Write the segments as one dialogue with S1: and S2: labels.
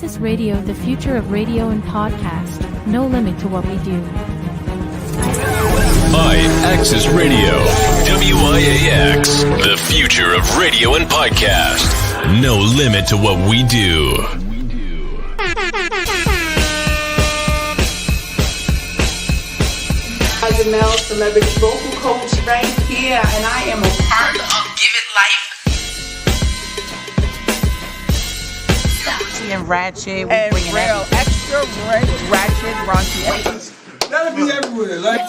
S1: Axis Radio, the future of radio and podcast. No limit to what we do.
S2: Hi, Axis Radio. WYAX, the future of radio and podcast. No limit to what we do.
S3: Janelle, celebrity vocal coach right here, and I am a part of Give It Life. And ratchet, we bring it real extra ratchet, raunchy.
S4: That'll be everywhere, like.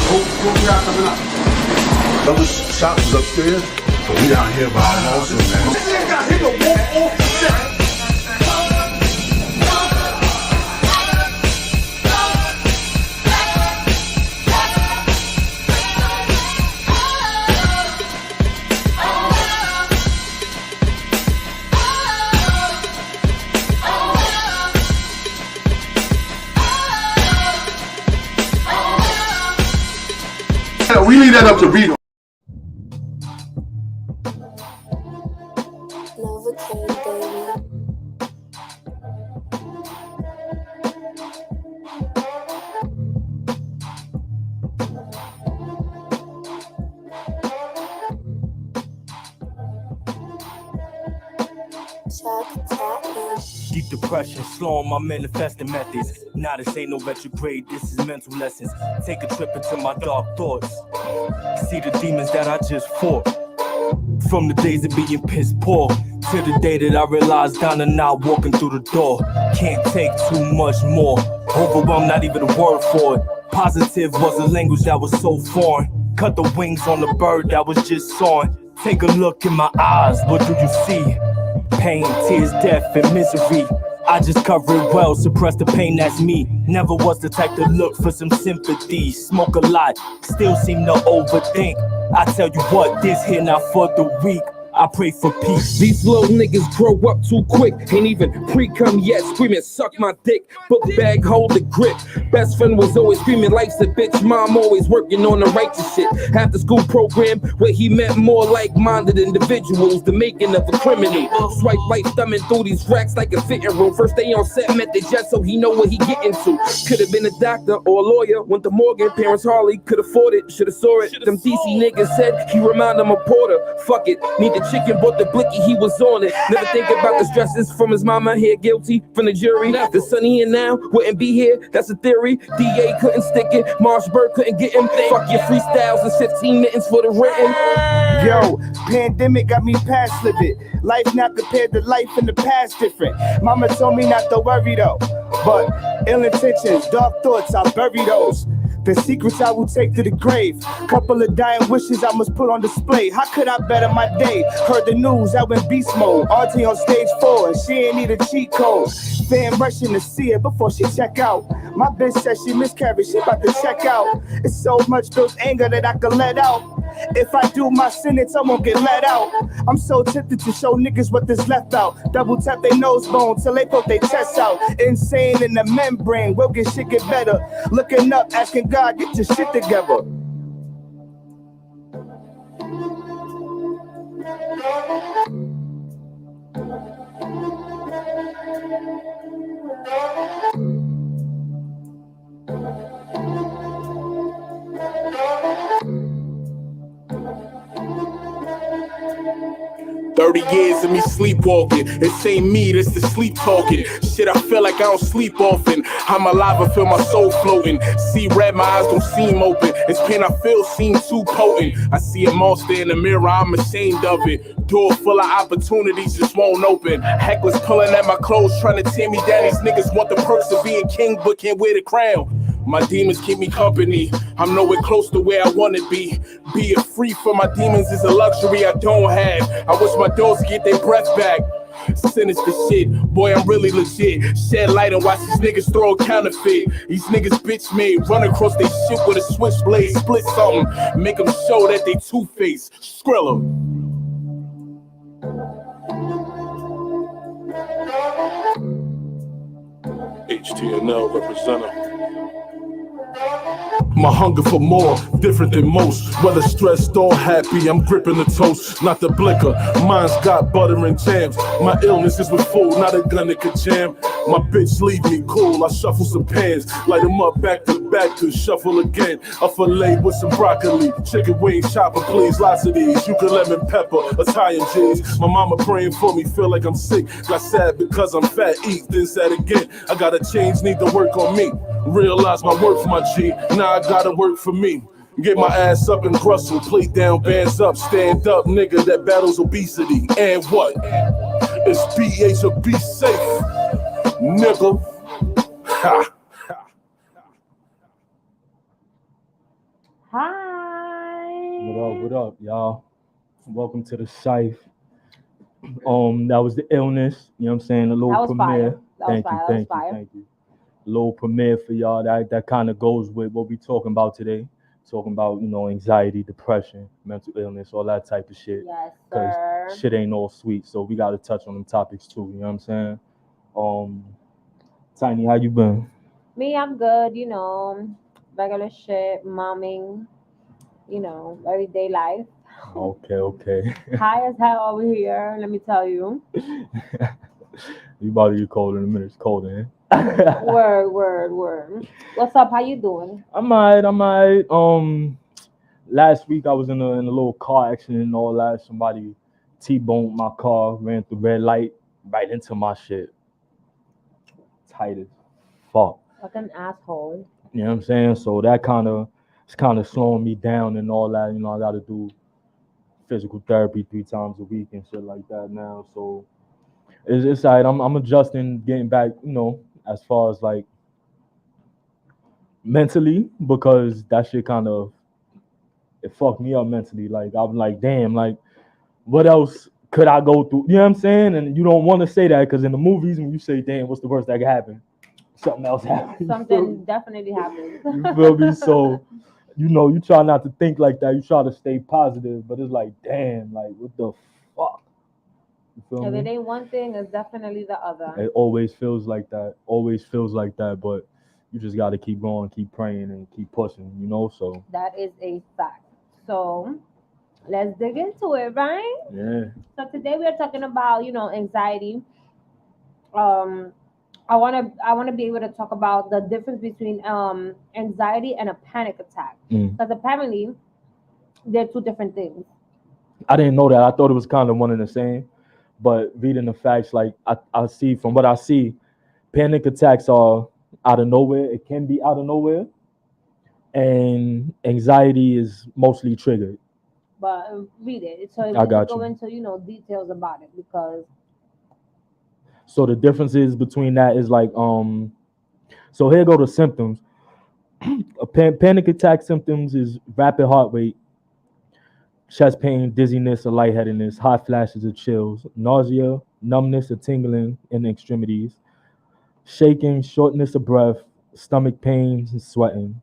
S5: What we got coming up? Other shops is upstairs, but we down here by our also, man. This nigga got hit to walk off the set. We leave that up to Rito.
S6: Novocaine, baby.
S7: Deep depression, slowing my manifesting methods. Nah, this ain't no retrograde, this is mental lessons. Take a trip into my dark thoughts. See the demons that I just fought. From the days of being piss poor to the day that I realized down and out walking through the door. Can't take too much more. Overwhelmed, not even a word for it. Positive was a language that was so foreign. Cut the wings on the bird that was just soaring. Take a look in my eyes, what do you see? Pain, tears, death, and misery. I just cover it well, suppress the pain, that's me. Never was the type to look for some sympathy. Smoke a lot, still seem to overthink. I tell you what, this here not for the weak. I pray for peace.
S8: These little niggas grow up too quick. Ain't even pre-cum yet, screaming, suck my dick. Book bag, hold the grip. Best friend was always screaming, life's a bitch. Mom always working on the righteous shit. After school program where he met more like-minded individuals. The making of a criminal. Swipe right, thumbing through these racks like a fitting room. First day on set, met the jet so he know what he getting to. Could have been a doctor or a lawyer. Went to Morgan, parents Harley, could afford it, should have saw it. Them DC niggas said he remind him of Porter. Fuck it, need the chicken, bought the blicky, he was on it. Never think about the stresses from his mama, here guilty from the jury. The son here now wouldn't be here, that's a theory. DA couldn't stick it, Marshberg couldn't get him. Fuck your freestyles and 15 minutes for the written.
S9: Yo, pandemic got me past livid. Life not compared to life in the past different. Mama told me not to worry though, but ill intentions, dark thoughts, I bury those. The secrets I will take to the grave. Couple of dying wishes I must put on display. How could I better my day? Heard the news, I went beast mode. RT on stage 4, and she ain't need a cheat code. Fan rushing to see her before she check out. My bitch said she miscarried, she about to check out. It's so much built anger that I can let out. If I do my sentence, I won't get let out. I'm so tempted to show niggas what is left out. Double tap their nose bone till they poke their chest out. Insane in the membrane, will get shit get better. Looking up, asking God, get your shit together.
S10: Years of me sleepwalking. It ain't me, this the sleep talking. Shit, I feel like I don't sleep often. I'm alive, I feel my soul floating. See red, my eyes don't seem open. This pain I feel seems too potent. I see a monster in the mirror, I'm ashamed of it. Door full of opportunities just won't open. Hecklers pulling at my clothes, trying to tear me down. These niggas want the perks of being king, but can't wear the crown. My demons keep me company. I'm nowhere close to where I wanna be. Being free from my demons is a luxury I don't have. I wish my dogs get their breath back. Sinister shit, boy, I'm really legit. Shed light and watch these niggas throw a counterfeit. These niggas bitch made, run across they shit with a switchblade, split something, make them show that they two-faced. Skrilla. HTNL representative. My hunger for more, different than most. Whether stressed or happy, I'm gripping the toast, not the blicker. Mine's got butter and jams. My illness is with food, not a gun that could jam. My bitch leave me cool, I shuffle some pans. Light them up back to back to shuffle again. A fillet with some broccoli, chicken wing chopper please, lots of these. You can lemon pepper, Italian G's. My mama praying for me, feel like I'm sick. Got sad because I'm fat, eat, then sad again. I gotta change, need to work on me. Realize my worth, my G. Now I gotta work for me. Get my ass up and hustle, plate down, bands up, stand up, nigga that battles obesity. And what? It's BH or be safe, nigga. Ha.
S11: Hi. What up, y'all? Welcome to the Cyph. That was the illness. You know what I'm saying? A little premiere. Thank you. Little premiere for y'all. That kind of goes with what we talking about today. Talking about, anxiety, depression, mental illness, all that type of shit.
S12: Yes,
S11: Because
S12: sir.
S11: shit ain't all sweet. So we got to touch on them topics too. You know what I'm saying? Tiny, how you been?
S12: Me, I'm good, regular shit, momming, everyday life.
S11: Okay.
S12: High as hell over here, let me tell you.
S11: You about to get cold in a minute. It's cold in here.
S12: Word. What's up? How you doing?
S11: I'm alright. Last week I was in a little car accident and all that. Somebody T-boned my car, ran through red light, right into my shit. Tight as fuck.
S12: Like an asshole.
S11: You know what I'm saying? So that it's kind of slowing me down and all that. I got to do physical therapy 3 times a week and shit like that now. So it's alright. I'm adjusting, getting back, as far as like mentally, because that shit it fucked me up mentally. Like I'm like, damn, like what else could I go through? You know what I'm saying? And you don't want to say that because in the movies when you say, damn, what's the worst that could happen? Something else happens.
S12: Something definitely happens.
S11: You feel me? So, you try not to think like that. You try to stay positive, but it's like, damn, like what the fuck? You feel
S12: If
S11: me?
S12: it ain't one thing, it's definitely the other.
S11: It always feels like that, but you just got to keep going, keep praying, and keep pushing, so.
S12: That is a fact. So let's dig into it, right?
S11: Yeah.
S12: So today we are talking about, anxiety. I want to be able to talk about the difference between anxiety and a panic attack, because apparently they're 2 different things.
S11: I didn't know that. I thought it was kind of one and the same, but reading the facts, like I see from what I see, panic attacks are out of nowhere. It can be out of nowhere, and anxiety is mostly triggered.
S12: But read it, so
S11: I got
S12: go
S11: you.
S12: into details about it, because.
S11: So the differences between that is like, so here go the symptoms. Panic attack symptoms is rapid heart rate, chest pain, dizziness or lightheadedness, hot flashes or chills, nausea, numbness or tingling in the extremities, shaking, shortness of breath, stomach pains, and sweating.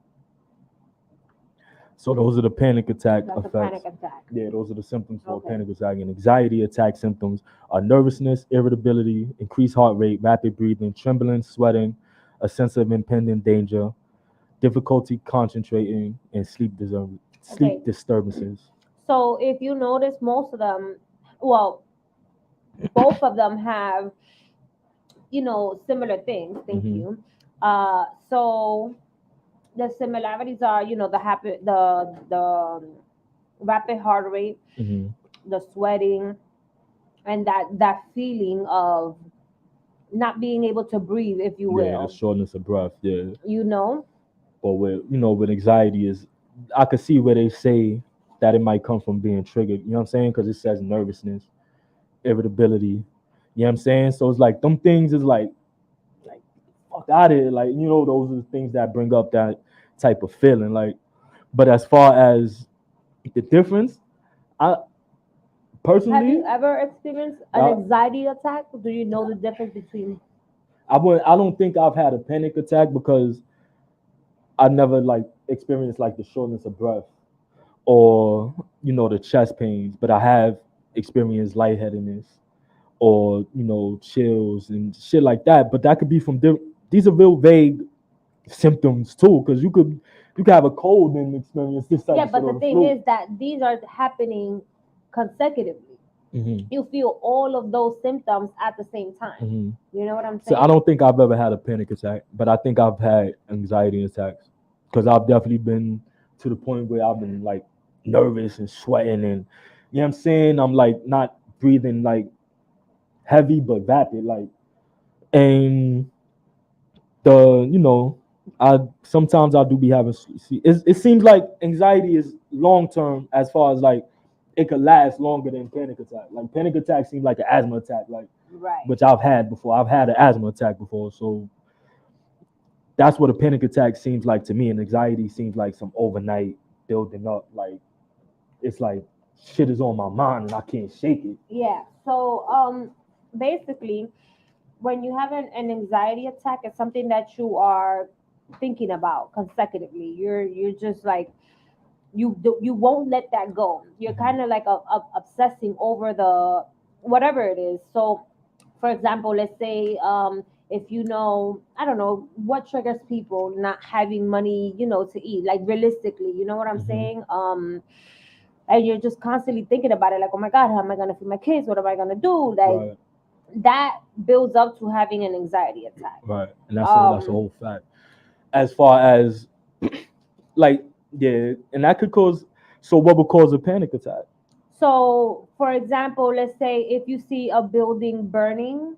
S11: So those are the panic attack effects.
S12: Panic attack.
S11: Yeah, those are the symptoms for a panic attack. And anxiety attack symptoms are nervousness, irritability, increased heart rate, rapid breathing, trembling, sweating, a sense of impending danger, difficulty concentrating, and sleep disturbances.
S12: So if you notice, most of them, both of them have, similar things. Thank you. So the similarities are, the rapid heart rate, the sweating, and that feeling of not being able to breathe, if you will.
S11: Yeah, the shortness of breath. Yeah. But with anxiety I could see where they say that it might come from being triggered. You know what I'm saying? Because it says nervousness, irritability. You know what I'm saying? So it's like them things is like fuck out of it. Like, those are the things that bring up that type of feeling. Like, but as far as the difference, I personally,
S12: have you ever experienced an anxiety attack? Do you know the difference between?
S11: I don't think I've had a panic attack because I never experienced the shortness of breath or the chest pains, but I have experienced lightheadedness or chills and shit like that. But that could be from these are real vague symptoms too, because you could have a cold and experience this type
S12: Yeah,
S11: of
S12: but
S11: shit,
S12: the
S11: or the
S12: thing
S11: flu.
S12: is that these are happening consecutively. You feel all of those symptoms at the same time. You know what I'm
S11: So
S12: saying?
S11: I don't think I've ever had a panic attack, but I think I've had anxiety attacks, because I've definitely been to the point where I've been like nervous and sweating, and you know what I'm saying, I'm like not breathing like heavy but vapid, like, and I sometimes I do be having. It seems like anxiety is long term, as far as like it could last longer than panic attack. Like panic attack seems like an asthma attack, like,
S12: Right.
S11: which I've had before. I've had an asthma attack before, so that's what a panic attack seems like to me. And anxiety seems like some overnight building up. Like it's like shit is on my mind and I can't shake it.
S12: Yeah. So basically, when you have an anxiety attack, it's something that you are thinking about consecutively. You're just like you won't let that go. You're kind of like obsessing over the whatever it is. So, for example, let's say if you know, I don't know what triggers people not having money, to eat. Like realistically, you know what I'm saying? And you're just constantly thinking about it, like, oh my God, how am I gonna feed my kids? What am I gonna do? Like
S11: Right.
S12: that builds up to having an anxiety attack.
S11: Right, and that's a whole fact. As far as like, yeah, and that could cause. So what would cause a panic attack?
S12: So, for example, let's say if you see a building burning,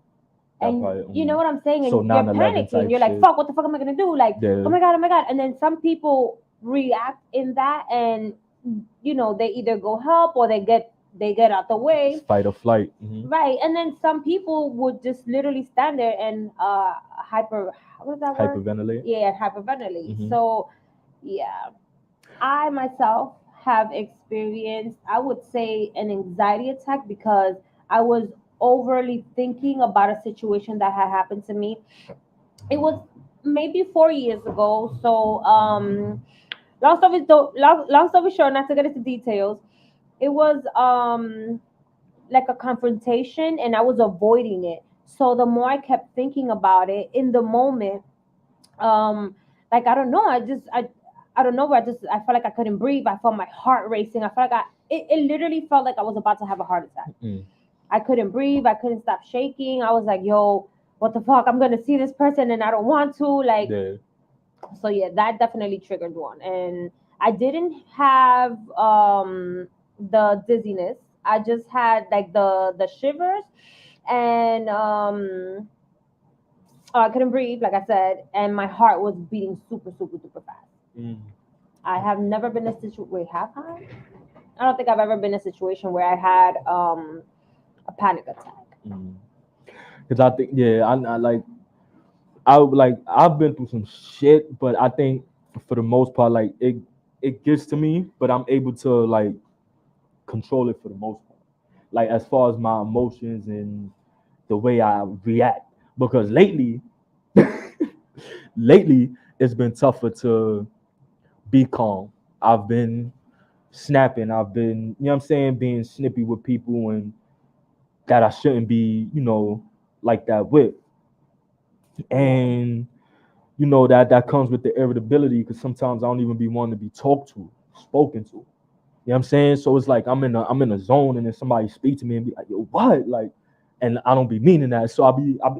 S12: and you know what I'm saying, and
S11: So
S12: you're
S11: 9/11
S12: panicking,
S11: type
S12: you're like,
S11: shit.
S12: "Fuck, what the fuck am I gonna do?" Like,
S11: Yeah.
S12: oh my god, and then some people react in that, and they either go help or they get out the way.
S11: It's fight or flight.
S12: Right, and then some people would just literally stand there and what is that word?
S11: Hyperventilate.
S12: Yeah, hyperventilate. So, yeah, I myself have experienced, I would say, an anxiety attack because I was overly thinking about a situation that had happened to me. It was maybe 4 years ago. So, long story short, not to get into details, it was like a confrontation, and I was avoiding it. So the more I kept thinking about it in the moment, like I don't know, I don't know, I felt like I couldn't breathe. I felt my heart racing. I felt like it literally felt like I was about to have a heart attack. I couldn't breathe. I couldn't stop shaking. I was like, yo, what the fuck? I'm gonna see this person and I don't want to. Like,
S11: Yeah.
S12: So yeah, that definitely triggered one. And I didn't have the dizziness. I just had like the shivers, and I couldn't breathe, like I said, and my heart was beating super, super, super fast. I have never been in a situation. Wait, have I? I don't think I've ever been in a situation where I had a panic attack.
S11: Because I think, yeah, I've been through some shit, but I think for the most part, like it gets to me, but I'm able to like control it for the most part. Like as far as my emotions and the way I react, because lately it's been tougher to be calm. I've been snapping. I've been, you know what I'm saying, being snippy with people and that I shouldn't be, like that with. And that comes with the irritability, because sometimes I don't even be wanting to be talked to, spoken to. You know what I'm saying? So it's like I'm in a zone, and then somebody speak to me and be like, yo, what? Like, and I don't be meaning that. So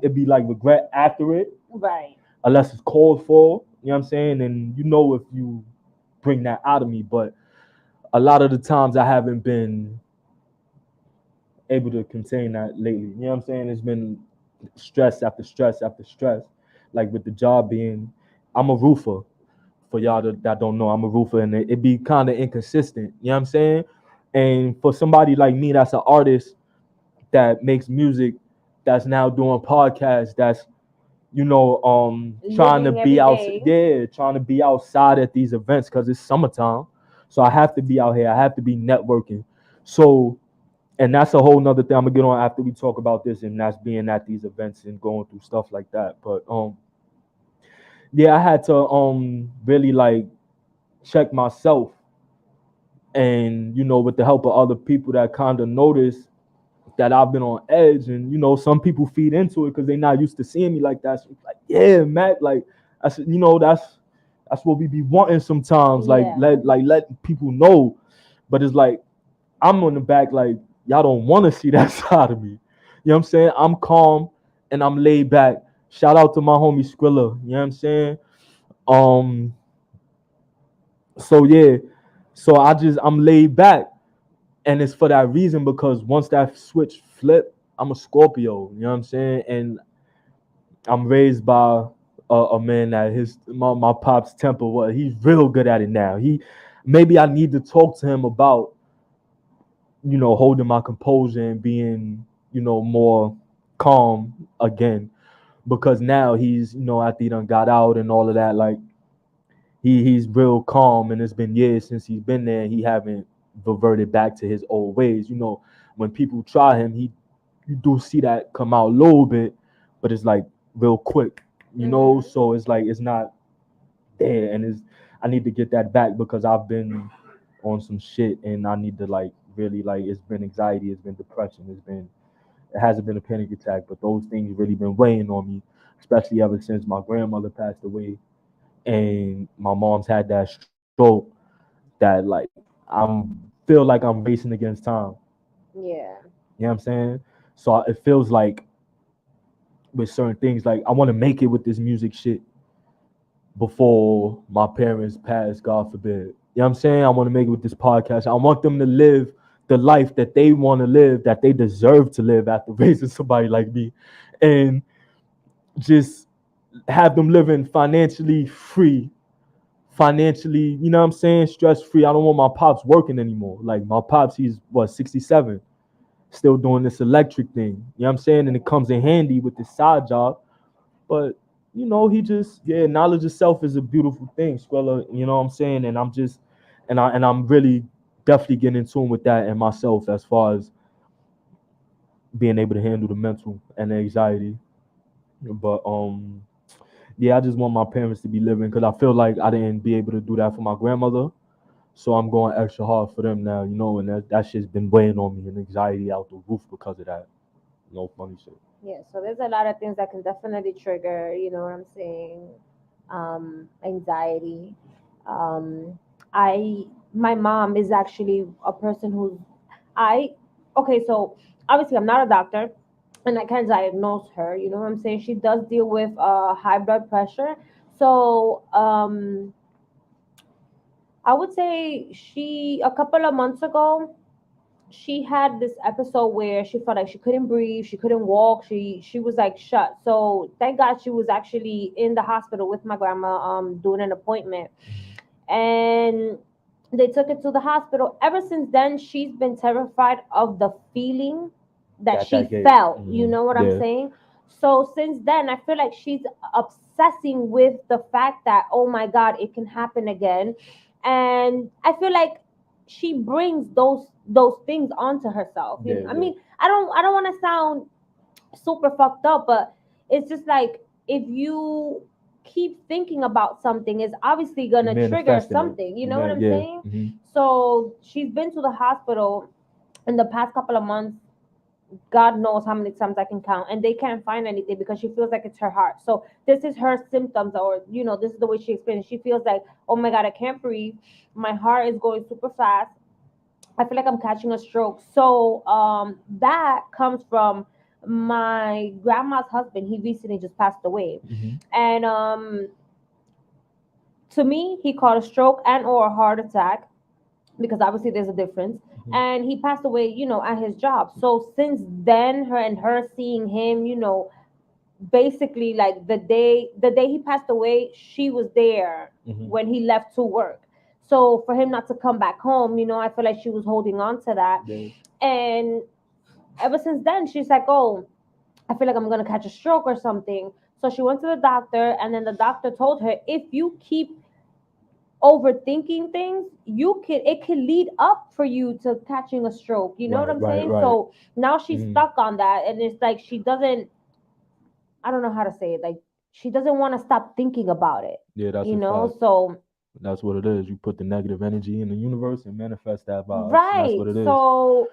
S11: it'd be like regret after it.
S12: Right.
S11: Unless it's called for. You know what I'm saying? And if you bring that out of me, but a lot of the times I haven't been able to contain that lately. You know what I'm saying? It's been stress after stress after stress. Like with the job being, I'm a roofer. For y'all that don't know, I'm a roofer, and it be kind of inconsistent. You know what I'm saying? And for somebody like me, that's an artist that makes music, that's now doing podcasts, that's trying to be trying to be outside at these events because it's summertime. So I have to be out here. I have to be networking. So, and that's a whole nother thing I'm gonna get on after we talk about this, and that's being at these events and going through stuff like that. But yeah, I had to really like check myself, and with the help of other people that kind of notice that I've been on edge, and you know, some people feed into it because they're not used to seeing me like that. So it's like, yeah, Matt, like I said, you know, that's what we be wanting sometimes, like let people know. But it's like I'm on the back, like y'all don't want to see that side of me. You know what I'm saying? I'm calm and I'm laid back. Shout out to my homie Skrilla. You know what I'm saying? So yeah, so I'm laid back, and it's for that reason because once that switch flip, I'm a Scorpio. You know what I'm saying? And I'm raised by a man that my pop's temper was. He's real good at it now. Maybe I need to talk to him about, you know, holding my composure and being, you know, more calm again, because now he's, you know, after he done got out and all of that, like he's real calm, and it's been years since he's been there. He haven't reverted back to his old ways. You know, when people try him, you do see that come out a little bit, but it's like real quick, you know. So it's like it's not there, and I need to get that back because I've been on some shit, and I need to like really, like, it's been anxiety, it's been depression, it hasn't been a panic attack, but those things really been weighing on me, especially ever since my grandmother passed away and my mom's had that stroke, that like I'm feel like I'm racing against time.
S12: Yeah.
S11: You know what I'm saying? So it feels like with certain things, like I want to make it with this music shit before my parents pass, God forbid. You know what I'm saying? I want to make it with this podcast. I want them to live the life that they want to live, that they deserve to live after raising somebody like me, and just have them living financially free, financially, you know what I'm saying, stress free. I don't want my pops working anymore. Like my pops, he's 67, still doing this electric thing. You know what I'm saying? And it comes in handy with this side job. But you know, knowledge of self is a beautiful thing, Squella. You know what I'm saying? And I'm really definitely getting in tune with that and myself as far as being able to handle the mental and the anxiety. But yeah, I just want my parents to be living because I feel like I didn't be able to do that for my grandmother. So I'm going extra hard for them now, you know, and that shit's been weighing on me and anxiety out the roof because of that. No funny shit.
S12: Yeah, so there's a lot of things that can definitely trigger, you know what I'm saying, anxiety. My mom is actually a person okay, so obviously I'm not a doctor and I can't diagnose her, you know what I'm saying? She does deal with high blood pressure. So I would say a couple of months ago, she had this episode where she felt like she couldn't breathe, she couldn't walk, she was like shut. So thank God she was actually in the hospital with my grandma doing an appointment, and they took it to the hospital. Ever since then, she's been terrified of the feeling that she felt. You know what I'm saying? So since then, I feel like she's obsessing with the fact that, oh my God, it can happen again, and I feel like she brings those things onto herself. You know? I mean, I don't want to sound super fucked up, but it's just like if you keep thinking about something, it's obviously gonna trigger something. You know what I'm saying?
S11: Mm-hmm.
S12: So she's been to the hospital in the past couple of months. God knows how many times I can count, and they can't find anything because she feels like it's her heart. So this is her symptoms, or you know, this is the way she explains. She feels like, oh my God, I can't breathe. My heart is going super fast. I feel like I'm catching a stroke. So that comes from my grandma's husband. He recently just passed away, and to me, he caught a stroke and or a heart attack, because obviously there's a difference. And he passed away, you know, at his job. So since then, her seeing him, you know, basically like the day he passed away, she was there when he left to work. So for him not to come back home, you know, I feel like she was holding on to that. And ever since then, she's like, oh, I feel like I'm gonna catch a stroke or something. So she went to the doctor, and then the doctor told her, if you keep overthinking things, it can lead up for you to catching a stroke. You know what I'm saying?
S11: Right.
S12: So now she's stuck on that, and it's like she doesn't. I don't know how to say it. Like she doesn't want to stop thinking about it.
S11: Yeah, that's
S12: you know.
S11: fact.
S12: So
S11: that's what it is. You put the negative energy in the universe and manifest that vibe.
S12: Right.
S11: That's what it is.
S12: So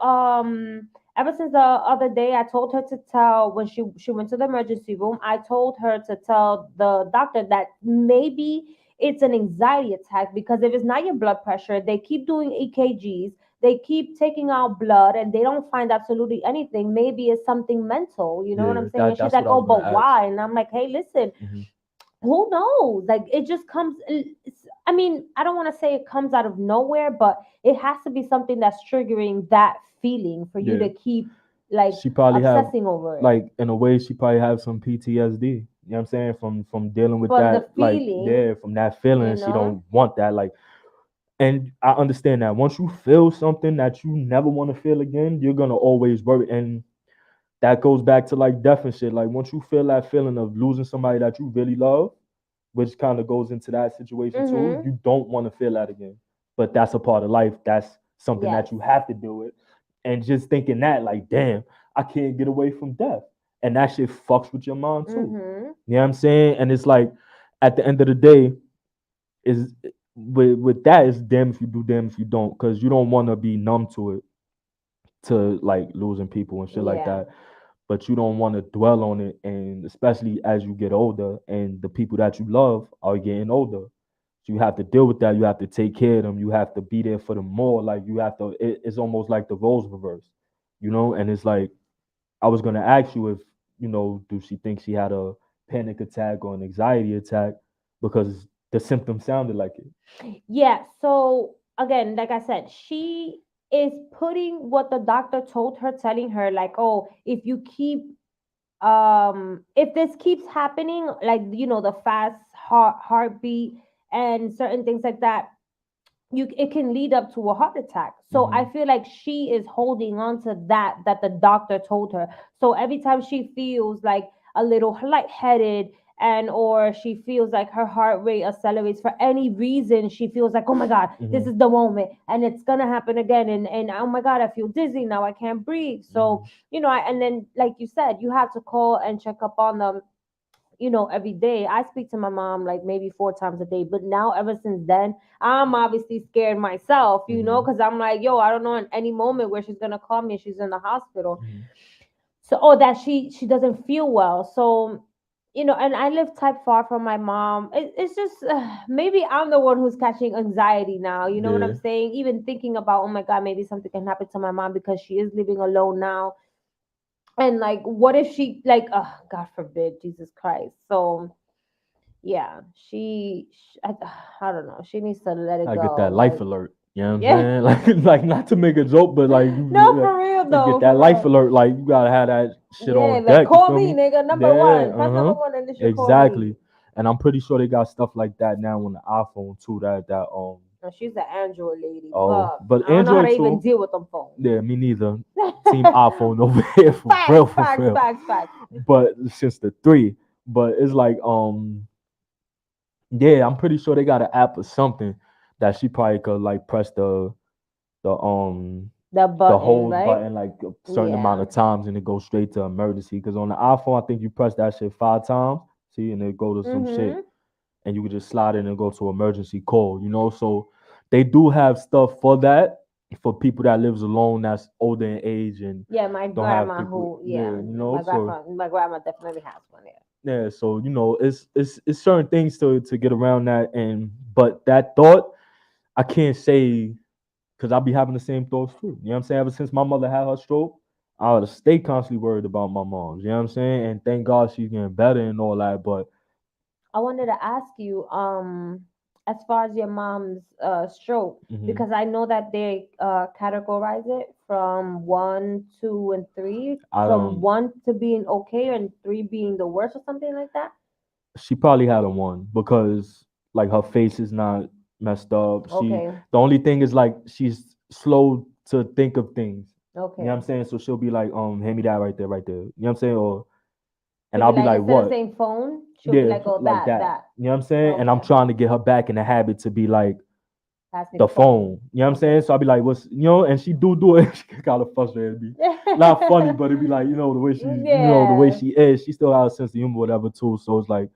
S12: ever since the other day, I told her to tell when she went to the emergency room. I told her to tell the doctor that maybe it's an anxiety attack, because if it's not your blood pressure, they keep doing EKGs, they keep taking out blood, and they don't find absolutely anything. Maybe it's something mental. You know what I'm
S11: Yeah,
S12: saying? And she's
S11: that's
S12: like,
S11: what I
S12: "Oh,
S11: was gonna
S12: but
S11: ask.
S12: why?" And I'm like, "Hey, listen, who knows? Like, it just comes. I mean, I don't want to say it comes out of nowhere, but it has to be something that's triggering that feeling for you
S11: Yeah,
S12: to keep like
S11: she probably have,
S12: obsessing over it
S11: like, in a way, she probably have some PTSD. You know what I'm saying? From dealing with
S12: from the
S11: that, like,
S12: feeling,
S11: yeah, from that feeling,
S12: you
S11: she
S12: know."
S11: don't want that. Like, and I understand that once you feel something that you never want to feel again, you're gonna always worry. And that goes back to like death and shit. Like once you feel that feeling of losing somebody that you really love, which kind of goes into that situation too,
S12: Mm-hmm.
S11: you don't want to feel that again. But that's a part of life. That's something
S12: Yes.
S11: that you have to deal with. And just thinking that, like, damn, I can't get away from death. And that shit fucks with your mind too.
S12: Mm-hmm.
S11: You know what I'm saying? And it's like at the end of the day, is with that, it's damn if you do, damn if you don't, because you don't want to be numb to it, to like losing people and shit like
S12: Yeah.
S11: that. But you don't want to dwell on it, and especially as you get older and the people that you love are getting older. So you have to deal with that. You have to take care of them. You have to be there for them more. Like you have to. It's almost like the roles reverse, you know. And it's like I was gonna ask you if do she think she had a panic attack or an anxiety attack because the symptoms sounded like it.
S12: Yeah. So again, like I said, she is putting what the doctor told her, telling her like, "Oh, if you keep if this keeps happening, like, the fast heartbeat and certain things like that, it can lead up to a heart attack." So I feel like she is holding on to that the doctor told her. So every time she feels like a little lightheaded, and or she feels like her heart rate accelerates for any reason, she feels like, "Oh my god, this is the moment and it's gonna happen again," and "Oh my god, I feel dizzy now, I can't breathe." So and then, like you said, you have to call and check up on them, every day. I speak to my mom like maybe 4 times a day, but now ever since then, I'm obviously scared myself, because I'm like, yo, I don't know in any moment where she's gonna call me. She's in the hospital, so or that she doesn't feel well. So and I live type far from my mom. It's just maybe I'm the one who's catching anxiety now. You know what I'm
S11: Yeah.
S12: saying? Even thinking about, oh my god, maybe something can happen to my mom because she is living alone now, and like, what if she, like, oh god forbid, Jesus Christ. So yeah, I don't know, she needs to let it
S11: I get
S12: go,
S11: that life
S12: like,
S11: alert. You know what I'm
S12: yeah.
S11: saying? Like not to make a joke, but like
S12: No, for real
S11: you get
S12: though,
S11: that
S12: for
S11: life
S12: real.
S11: alert. Like you gotta have that shit
S12: Yeah,
S11: on
S12: like,
S11: deck. You
S12: call
S11: feel
S12: me,
S11: me?
S12: nigga, number
S11: Yeah.
S12: one, press number one, and you should call me.
S11: Exactly. And I'm pretty sure they got stuff like that now on the iPhone too. That.
S12: And she's an Android lady,
S11: Oh,
S12: but
S11: but
S12: I don't know how to
S11: Android
S12: even
S11: too.
S12: deal with them phones.
S11: Yeah, me neither. Team iPhone over here for
S12: Facts,
S11: real, for
S12: facts,
S11: real.
S12: facts, facts.
S11: But since the 3, but it's like yeah, I'm pretty sure they got an app or something that she probably could like press the
S12: The
S11: the
S12: button,
S11: hold
S12: right?
S11: button like a certain amount
S12: Yeah.
S11: of times and it goes straight to emergency. Because on the iPhone, I think you press that shit 5 times, see, and it go to some shit,
S12: Mm-hmm.
S11: and you can just slide in and go to emergency call. So they do have stuff for that for people that lives alone, that's older in age and
S12: Yeah, my
S11: don't have
S12: grandma
S11: people.
S12: who,
S11: Yeah,
S12: yeah,
S11: so
S12: my grandma definitely has one. Yeah.
S11: yeah, so it's certain things to get around that, and but that thought I can't say because I'll be having the same thoughts too. You know what I'm saying? Ever since my mother had her stroke, I would stay constantly worried about my mom. You know what I'm saying? And thank God she's getting better and all that. But
S12: I wanted to ask you, as far as your mom's stroke, because I know that they categorize it from 1, 2, and 3.
S11: I
S12: From
S11: don't.
S12: 1 to being okay and 3 being the worst, or something like that.
S11: She probably had a 1 because like her face is not messed up.
S12: Okay.
S11: The only thing is like she's slow to think of things. You know what I'm
S12: Okay.
S11: saying? So she'll be like, hand me that right there, right there. You know what I'm saying? Or and
S12: She'll be
S11: I'll be
S12: like,
S11: like,
S12: instead of
S11: what?
S12: saying phone, she'll be
S11: Yeah,
S12: like, oh,
S11: like that.
S12: that.
S11: You know what I'm saying? And I'm
S12: Okay.
S11: trying to get her back in the habit to be like
S12: Pass me
S11: the
S12: the phone.
S11: phone. You know what I'm saying? So I'll be like, what's and she do it. She kind of frustrated me. Not funny, but it'd be like, the way the way
S12: Yeah.
S11: she is, she still has a sense of humor, whatever too. So it's like,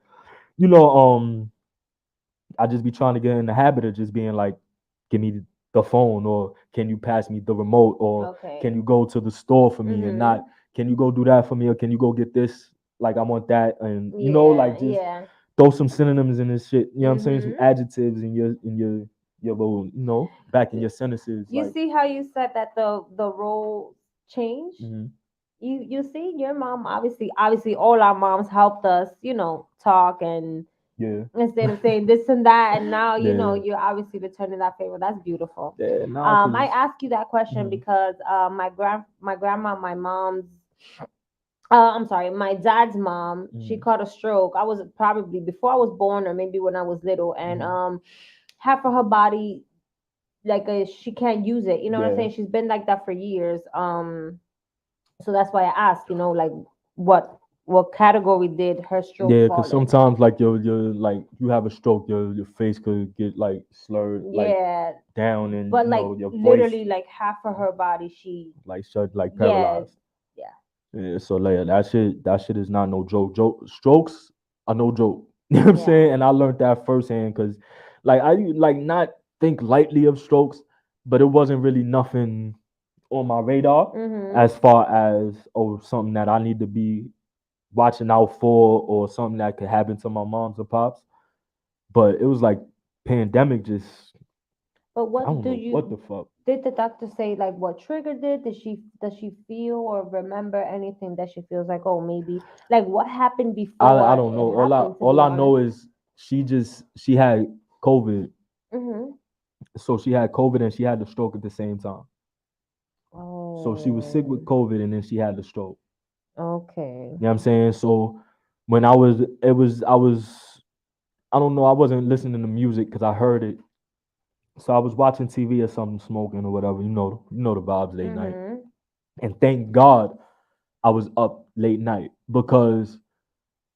S11: I just be trying to get in the habit of just being like, give me the phone, or can you pass me the remote, or can you go to the store for me, and not can you go do that for me, or can you go get this, like I want that, and you know, like just throw some synonyms in this shit, you know what I'm saying, some adjectives in your little, you know, back in your sentences.
S12: You
S11: like,
S12: see how you said that the role changed? You see, your mom obviously all our moms helped us, you know, talk and instead of saying this and that, and now you know you're obviously returning that favor. That's beautiful. I ask you that question because my grandma, my mom's I'm sorry, my dad's mom, she caught a stroke. I was probably before I was born, or maybe when I was little, and half of her body, like she can't use it. You know what I'm saying? She's been like that for years. So that's why I asked, you know, like what category did her stroke fall
S11: because
S12: in?
S11: sometimes like you're like you have a stroke, your face could get like slurred, like down, and
S12: but
S11: you
S12: like
S11: know, your
S12: literally
S11: voice
S12: like half of her body, she
S11: like shut, like paralyzed. Yeah, so like that shit is not no joke. Strokes are no joke. You know what I'm saying? And I learned that firsthand because like I like not think lightly of strokes, but it wasn't really nothing on my radar as far as something that I need to be watching out for, or something that could happen to my moms or pops. But it was like pandemic just
S12: But
S11: I
S12: what
S11: don't
S12: do
S11: know
S12: you
S11: what the fuck.
S12: did the doctor say, like what triggered it? Does she feel or remember anything that she feels like, oh, maybe like what happened before
S11: I don't
S12: it
S11: know.
S12: happened, to
S11: All
S12: be
S11: I know
S12: honest?
S11: is she had COVID.
S12: Mm-hmm.
S11: So she had COVID and she had the stroke at the same time. So she was sick with
S12: Oh,
S11: COVID and then she had the stroke.
S12: okay.
S11: You know what I'm saying? So when I was I don't know, I wasn't listening to music because I heard it. So I was watching TV or something, smoking or whatever. You know the vibes late night.
S12: Mm-hmm.
S11: And thank God I was up late night, because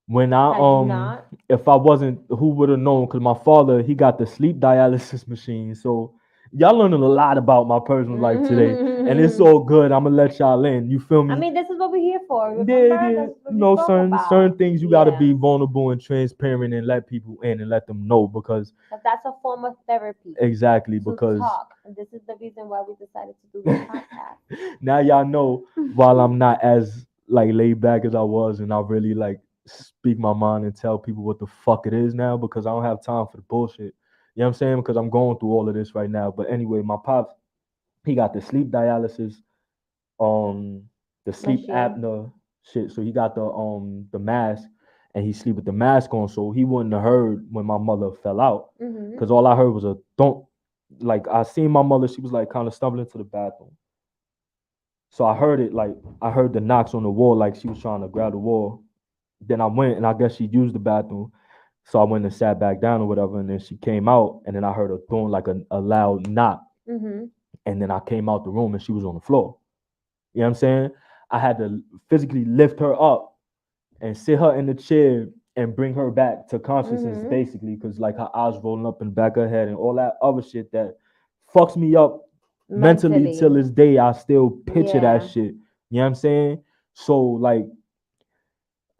S11: when I
S12: Had you not?
S11: if I wasn't, who would have known? Because my father, he got the sleep dialysis machine. So y'all learning a lot about my personal life today, and it's all good. I'm gonna let y'all in. You feel
S12: I
S11: me?
S12: mean, this is what we're here for.
S11: Yeah,
S12: Remember,
S11: yeah.
S12: that's what
S11: You
S12: we
S11: know,
S12: spoke
S11: certain
S12: about.
S11: things you gotta be vulnerable and transparent and let people in and let them know, because
S12: But that's a form of therapy.
S11: exactly,
S12: To
S11: because
S12: talk. And this is the reason why we decided to do this podcast.
S11: now y'all know while I'm not as like laid back as I was, and I really like speak my mind and tell people what the fuck it is now, because I don't have time for the bullshit. You know what I'm saying? Because I'm going through all of this right now. But anyway, my pops, he got the sleep dialysis, the sleep
S12: Machine.
S11: apnea shit. So he got the mask, and he sleep with the mask on, so he wouldn't have heard when my mother fell out.
S12: Mm-hmm.
S11: Because all I heard was a thump. Like I seen my mother, she was like kind of stumbling to the bathroom. So I heard it, like I heard the knocks on the wall, like she was trying to grab the wall. Then I went and I guess she used the bathroom. So I went and sat back down or whatever, and then she came out, and then I heard her throwing like a loud knock.
S12: Mm-hmm.
S11: And then I came out the room and she was on the floor. You know what I'm saying? I had to physically lift her up and sit her in the chair and bring her back to consciousness, basically, because like her eyes rolling up in the back of her head and all that other shit that fucks me up mentally till this day. I still picture that shit. You know what I'm saying? So like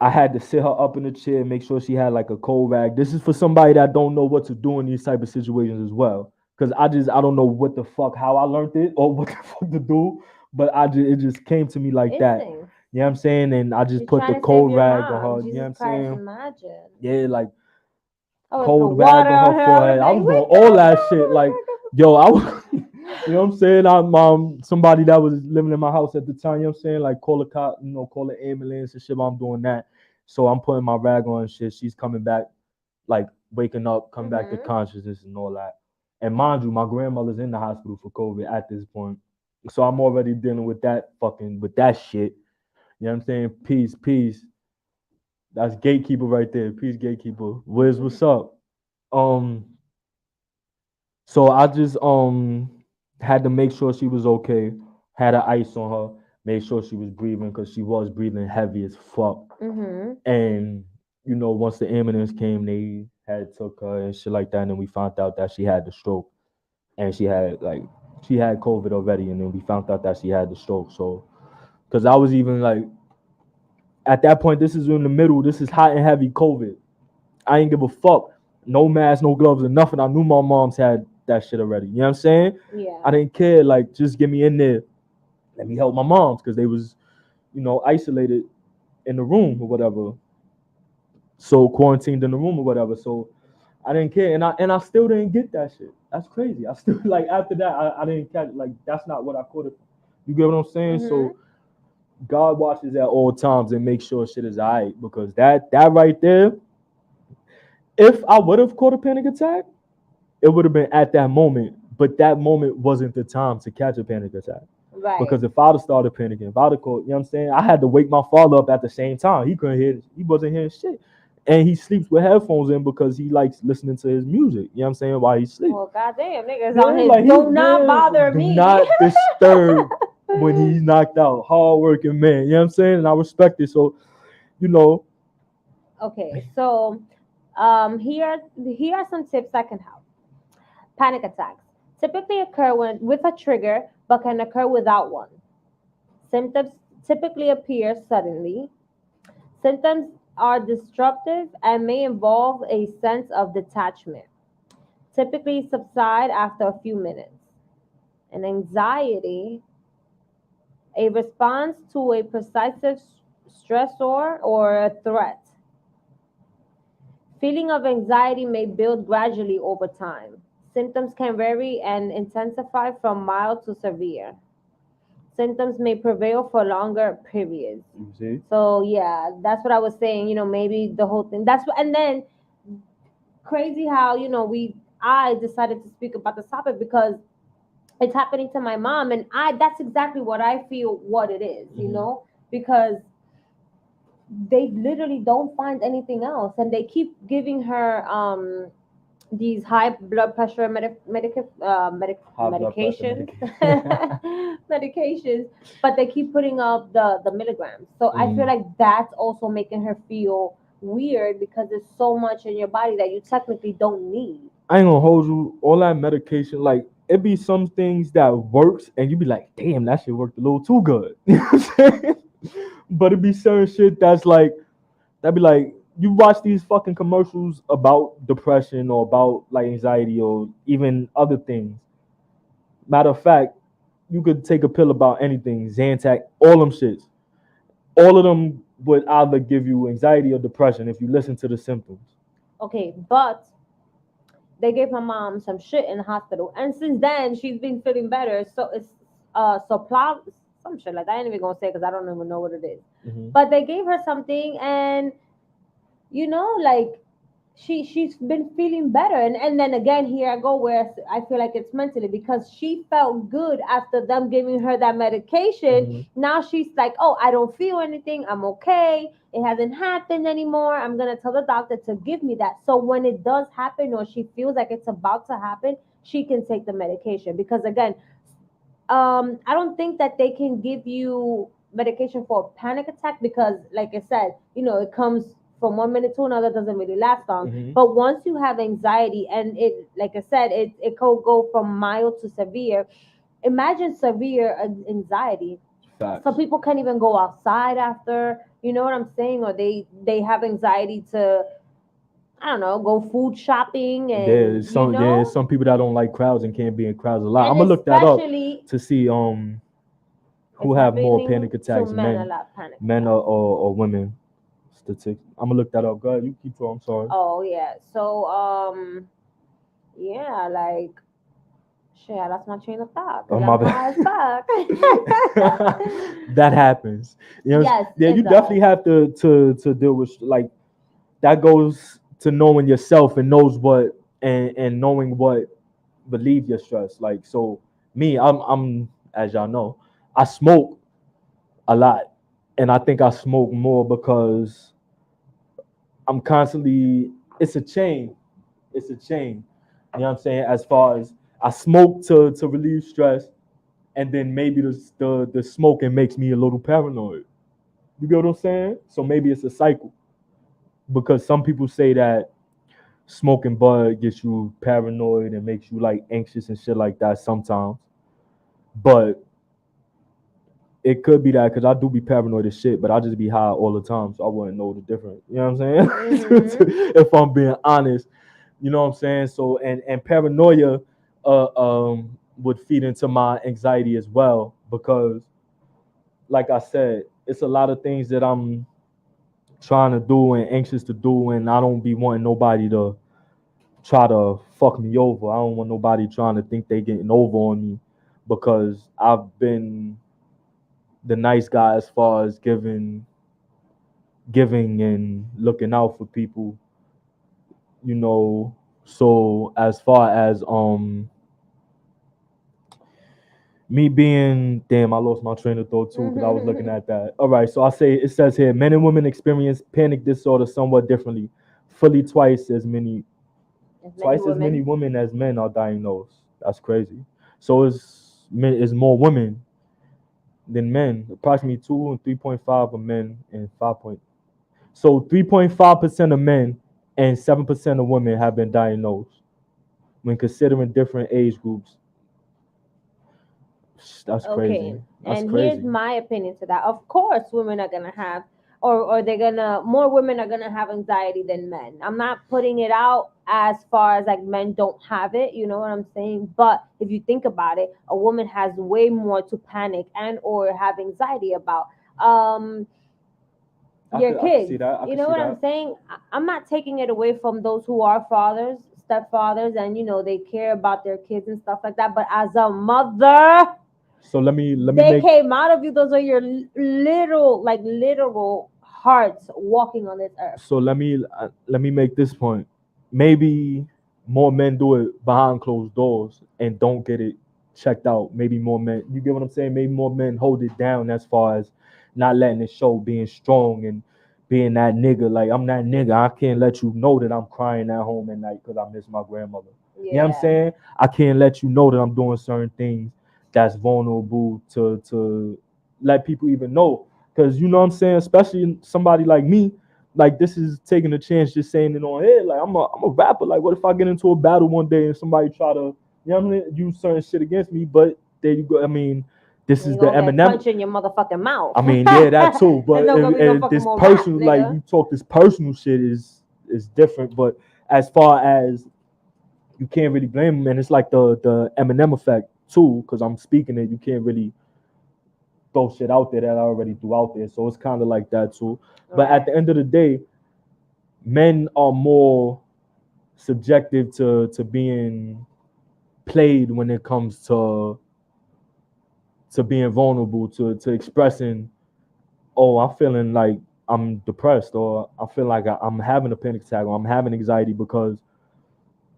S11: I had to sit her up in the chair, make sure she had like a cold rag. This is for somebody that don't know what to do in these type of situations as well. Cause I don't know what the fuck, how I learned it or what the fuck to do, but it just came to me like that. You know what I'm saying? And I just put the cold rag on her. You know what I'm saying?
S12: Imagine.
S11: Yeah, like
S12: cold
S11: rag on her forehead. I was doing all that shit. Like, yo, I was, you know what I'm saying? I'm somebody that was living in my house at the time, you know what I'm saying? Like, call a cop, call an ambulance and shit while I'm doing that. So I'm putting my rag on and shit. She's coming back, like, waking up, coming back to consciousness and all that. And mind you, my grandmother's in the hospital for COVID at this point. So I'm already dealing with that shit. You know what I'm saying? Peace. That's gatekeeper right there. Peace, gatekeeper. Wiz, what's up? So I just had to make sure she was okay. Had an ice on her. Made sure she was breathing, because she was breathing heavy as fuck. And once the ambulance came, they had took her and shit like that. And then we found out that she had the stroke, and she had COVID already. And then we found out that she had the stroke. So, because I was even like, at that point, this is in the middle. This is hot and heavy COVID. I ain't give a fuck. No mask, no gloves, or nothing. I knew my mom's had that shit already. You know what I'm saying?
S12: Yeah.
S11: I didn't care. Like, just get me in there. Let me help my moms because they was, isolated in the room or whatever. So quarantined in the room or whatever. So I didn't care, and I still didn't get that shit. That's crazy. I still like after that I didn't catch like that's not what I caught it. You get what I'm saying?
S12: Mm-hmm.
S11: So God watches at all times and makes sure shit is alright because that right there. If I would have caught a panic attack, it would have been at that moment. But that moment wasn't the time to catch a panic attack.
S12: Right.
S11: Because if I'd have started panicking, if I'd have caught, you know what I'm saying? I had to wake my father up at the same time. He couldn't hear, he wasn't hearing shit. And he sleeps with headphones in because he likes listening to his music. You know what I'm saying? While he sleeps.
S12: Well, goddamn, niggas on his do not bother me.
S11: Do not disturb when he's knocked out. Hardworking man. You know what I'm saying? And I respect it. So,
S12: Okay, so here are some tips that can help. Panic attacks typically occur with a trigger, but can occur without one. Symptoms typically appear suddenly. Symptoms are disruptive and may involve a sense of detachment, typically subside after a few minutes. And anxiety, a response to a pervasive stressor or a threat. Feeling of anxiety may build gradually over time. Symptoms can vary and intensify from mild to severe. Symptoms may prevail for longer periods.
S11: See?
S12: So yeah, that's what I was saying. Maybe the whole thing. And then crazy how I decided to speak about this topic because it's happening to my mom, and that's exactly what I feel what it is. Because they literally don't find anything else, and they keep giving her these high blood pressure medications, medications, but they keep putting up the milligrams. So I feel like that's also making her feel weird because there's so much in your body that you technically don't need.
S11: I ain't gonna hold you. All that medication, like it be some things that works, and you be like, damn, that shit worked a little too good. You know what I'm saying? But it be certain shit that'd be like, you watch these fucking commercials about depression or about like anxiety or even other things. Matter of fact, you could take a pill about anything, Zantac, all them shits. All of them would either give you anxiety or depression if you listen to the symptoms.
S12: Okay, but they gave my mom some shit in the hospital, and since then she's been feeling better. So it's some shit like that. I ain't even gonna say because I don't even know what it is.
S11: Mm-hmm.
S12: But they gave her something, and like she's been feeling better. And then again, here I go where I feel like it's mentally because she felt good after them giving her that medication.
S11: Mm-hmm.
S12: Now she's like, oh, I don't feel anything. I'm okay. It hasn't happened anymore. I'm gonna tell the doctor to give me that. So when it does happen or she feels like it's about to happen, she can take the medication. Because again, I don't think that they can give you medication for a panic attack because, like I said, it comes from 1 minute to another, doesn't really last long.
S11: Mm-hmm.
S12: But once you have anxiety, and it, like I said, it could go from mild to severe. Imagine severe anxiety.
S11: Facts.
S12: Some people can't even go outside after, you know what I'm saying? Or they have anxiety to, I don't know, go food shopping. And
S11: There's some people that don't like crowds and can't be in crowds a lot.
S12: And
S11: I'm gonna look that up to see who have more panic attacks, men or women. Statistics. I'm gonna look that up. Go ahead, you keep going. I'm sorry.
S12: Oh yeah. So yeah, like shit, I lost my train of thought.
S11: Oh my bad. That happens.
S12: Yes,
S11: yeah, you definitely have to deal with like that goes to knowing yourself and knows what and knowing what relieve your stress. Like so me, I'm as y'all know, I smoke a lot. And I think I smoke more because I'm constantly, it's a chain. You know what I'm saying? As far as I smoke to relieve stress, and then maybe the smoking makes me a little paranoid. You get what I'm saying? So maybe it's a cycle. Because some people say that smoking bud gets you paranoid and makes you like anxious and shit like that sometimes. But it could be that because I do be paranoid as shit, but I just be high all the time, so I wouldn't know the difference. You know what I'm saying?
S12: Mm-hmm.
S11: If I'm being honest, you know what I'm saying? So and paranoia would feed into my anxiety as well, because like I said, it's a lot of things that I'm trying to do and anxious to do, and I don't be wanting nobody to try to fuck me over. I don't want nobody trying to think they getting over on me, because I've been the nice guy as far as giving and looking out for people, you know. So as far as me being, damn, I lost my train of thought too because I was looking at that. All right, so I say it says here, men and women experience panic disorder somewhat differently. Fully twice as many women as men are diagnosed. That's crazy. So it's more women than men. Approximately 2 and 3.5 of men and 5 point. So 3.5% of men and 7% of women have been diagnosed when considering different age groups. That's crazy.
S12: Okay.
S11: That's
S12: and
S11: crazy.
S12: Here's my opinion to that. Of course, women are gonna have, or they're gonna, more women are gonna have anxiety than men. I'm not putting it out as far as like men don't have it, you know what I'm saying? But if you think about it, a woman has way more to panic and or have anxiety about. Your kids, you know what I'm saying? I'm not taking it away from those who are fathers, stepfathers, and you know they care about their kids and stuff like that. But as a mother,
S11: so let me
S12: they came out of you. Those are your literal hearts walking on this earth.
S11: So let me make this point. Maybe more men do it behind closed doors and don't get it checked out. Maybe more men, you get what I'm saying? Maybe more men hold it down as far as not letting it show, being strong and being that nigga. Like, I'm that nigga. I can't let you know that I'm crying at home at night because I miss my grandmother. Yeah. You know what I'm saying? I can't let you know that I'm doing certain things that's vulnerable to let people even know. Because, you know what I'm saying? Especially somebody like me, like, this is taking a chance just saying it on air. Like, I'm a rapper. Like, what if I get into a battle one day and somebody try to, you know what I mean, use certain shit against me? But there you go. I mean, this is the Eminem.
S12: Punch in your motherfucking mouth.
S11: I mean, yeah, that too. But this personal, like, you talk this personal shit is different. But as far as you can't really blame him, and it's like the Eminem effect too, because I'm speaking it. You can't really throw shit out there that I already threw out there. So it's kind of like that too. But at the end of the day, men are more subjective to being played when it comes to being vulnerable, to expressing, oh, I'm feeling like I'm depressed, or I feel like I'm having a panic attack, or I'm having anxiety, because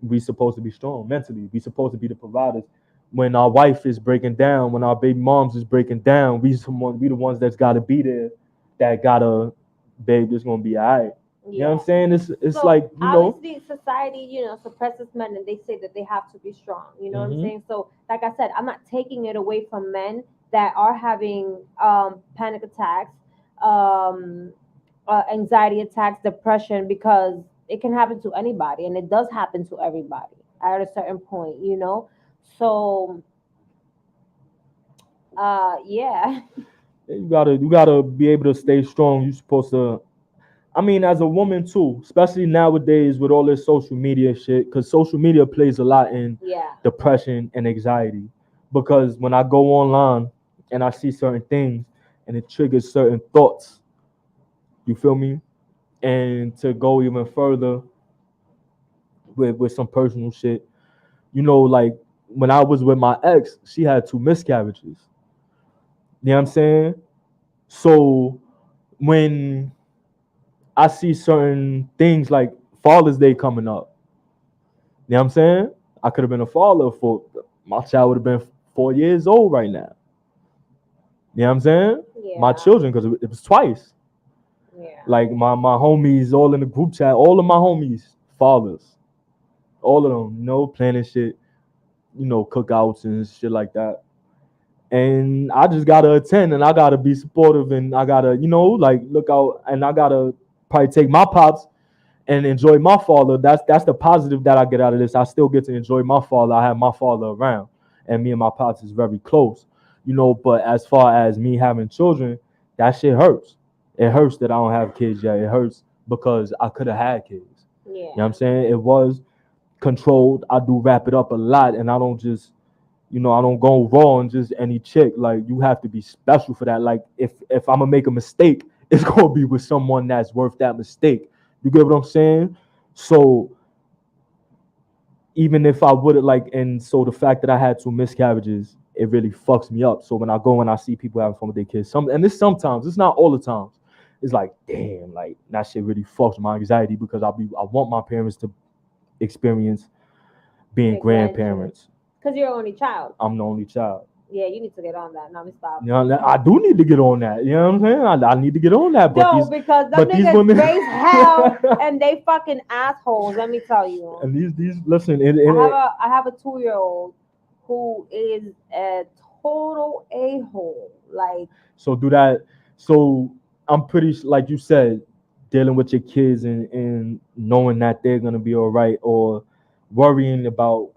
S11: we supposed to be strong mentally. We supposed to be the providers. When our wife is breaking down, when our baby moms is breaking down, we the ones that's got to be there, that gotta, babe, it's gonna be all right. Yeah. You know what I'm saying? It's so, like, you know,
S12: obviously society, you know, suppresses men, and they say that they have to be strong. You know what I'm saying? So, like I said, I'm not taking it away from men that are having panic attacks, anxiety attacks, depression, because it can happen to anybody, and it does happen to everybody at a certain point, you know. So, yeah.
S11: You gotta be able to stay strong. You're supposed to. I mean, as a woman too, especially nowadays with all this social media shit, because social media plays a lot in depression and anxiety. Because when I go online and I see certain things, and it triggers certain thoughts, you feel me? And to go even further with some personal shit, you know, like when I was with my ex, she had 2 miscarriages. You know what I'm saying? So when I see certain things like Father's Day coming up, you know what I'm saying? I could have been a father for, my child would have been 4 years old right now. You know what I'm saying? Yeah. My children, because it was twice. Yeah. Like my homies all in the group chat, all of my homies, fathers, all of them, you know, planning shit, you know, cookouts and shit like that. And I just gotta attend, and I gotta be supportive, and I gotta, you know, like, look out, and I gotta probably take my pops and enjoy my father. That's the positive that I get out of this. I still get to enjoy my father. I have my father around, and me and my pops is very close, you know. But as far as me having children, that shit hurts. It hurts that I don't have kids yet. It hurts because I could have had kids. Yeah. You know what I'm saying? It was controlled. I do wrap it up a lot, and I don't just, I don't go raw and just any chick. Like, you have to be special for that. Like, if I'm gonna make a mistake, it's gonna be with someone that's worth that mistake. You get what I'm saying? So even if I would have, like, and so the fact that I had 2 miscarriages, it really fucks me up. So when I go and I see people having fun with their kids, and it's sometimes, it's not all the times, it's like, damn, like, that shit really fucks my anxiety, because I want my parents to experience being grandparents.
S12: Because you're only child.
S11: I'm the only child.
S12: Yeah, you need to get on that. No, stop.
S11: I do need to get on that. You know what I'm saying? I need to get on that.
S12: But because them niggas raise hell and they fucking assholes. Let me tell you.
S11: And these listen.
S12: I have a 2-year-old who is a total a-hole. Like.
S11: So do that. So I'm pretty, like you said, dealing with your kids and knowing that they're gonna be all right, or worrying about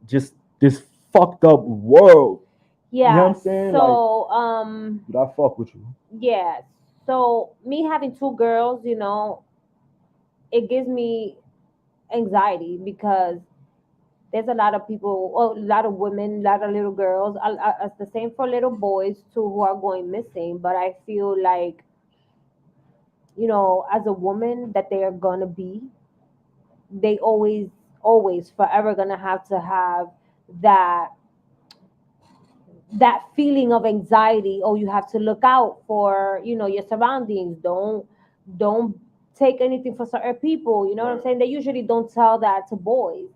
S11: just this fucked up world.
S12: Yeah.
S11: You know what I'm saying?
S12: So
S11: did I fuck with you?
S12: Yeah. So me having 2 girls, it gives me anxiety, because there's a lot of people, a lot of women, a lot of little girls. It's the same for little boys too, who are going missing. But I feel like, as a woman, that they are gonna be, they always forever gonna have to have that feeling of anxiety. Oh, you have to look out for your surroundings. Don't take anything for certain people. You know what I'm saying? They usually don't tell that to boys.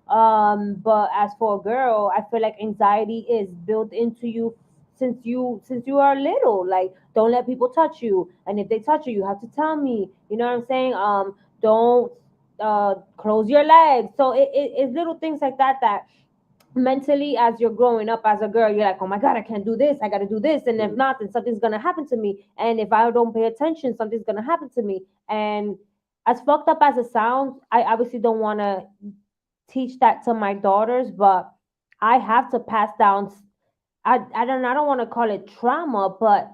S12: But as for a girl, I feel like anxiety is built into you since you are little. Like, don't let people touch you, and if they touch you, you have to tell me. You know what I'm saying? Don't close your legs. So it's little things like that mentally, as you're growing up as a girl, you're like, oh my God, I can't do this, I gotta do this, and if not, then something's gonna happen to me, and if I don't pay attention, something's gonna happen to me. And as fucked up as it sounds, I obviously don't want to teach that to my daughters, but I have to pass down, I don't want to call it trauma, but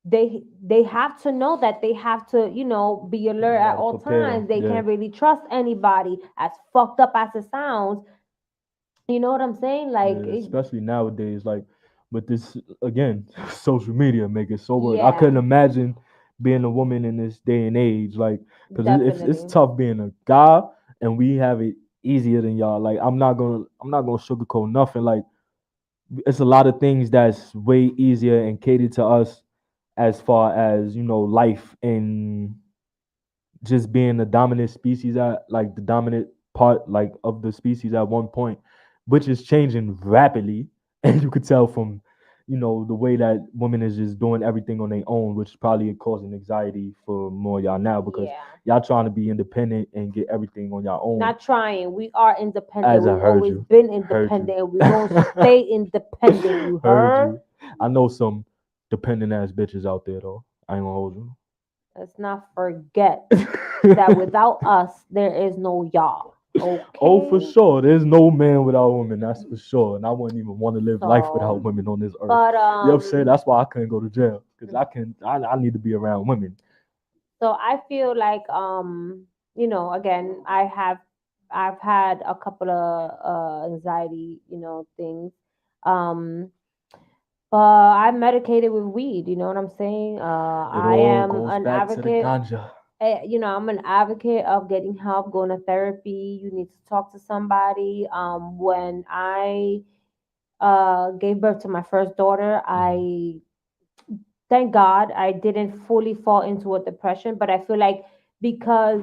S12: they have to know that they have to be alert at all times. They can't really trust anybody, as fucked up as it sounds. You know what I'm saying? Like,
S11: especially nowadays, like, with this, again, social media make it so weird. I couldn't imagine being a woman in this day and age, like, because it's tough being a guy, and we have it easier than y'all. Like, I'm not gonna sugarcoat nothing. Like, it's a lot of things that's way easier and catered to us, as far as life and just being the dominant species, the dominant part, like, of the species at one point, which is changing rapidly. And you could tell from, the way that women is just doing everything on their own, which is probably causing anxiety for more y'all now, because y'all trying to be independent and get everything on your own.
S12: Not trying. We are independent. We've always been independent, and we're going to stay independent. You heard?
S11: You. I know some dependent ass bitches out there, though. I ain't gonna hold you.
S12: Let's not forget that without us, there is no y'all. Okay.
S11: Oh, for sure. There's no man without women. That's for sure. And I wouldn't even want to live life without women on this earth.
S12: But
S11: you know what I'm saying? That's why I couldn't go to jail, because I need to be around women.
S12: So I feel like again, I've had a couple of anxiety things. But I'm medicated with weed. You know what I'm saying? I am an advocate. I'm an advocate of getting help, going to therapy. You need to talk to somebody. When I gave birth to my first daughter, thank God I didn't fully fall into a depression, but I feel like because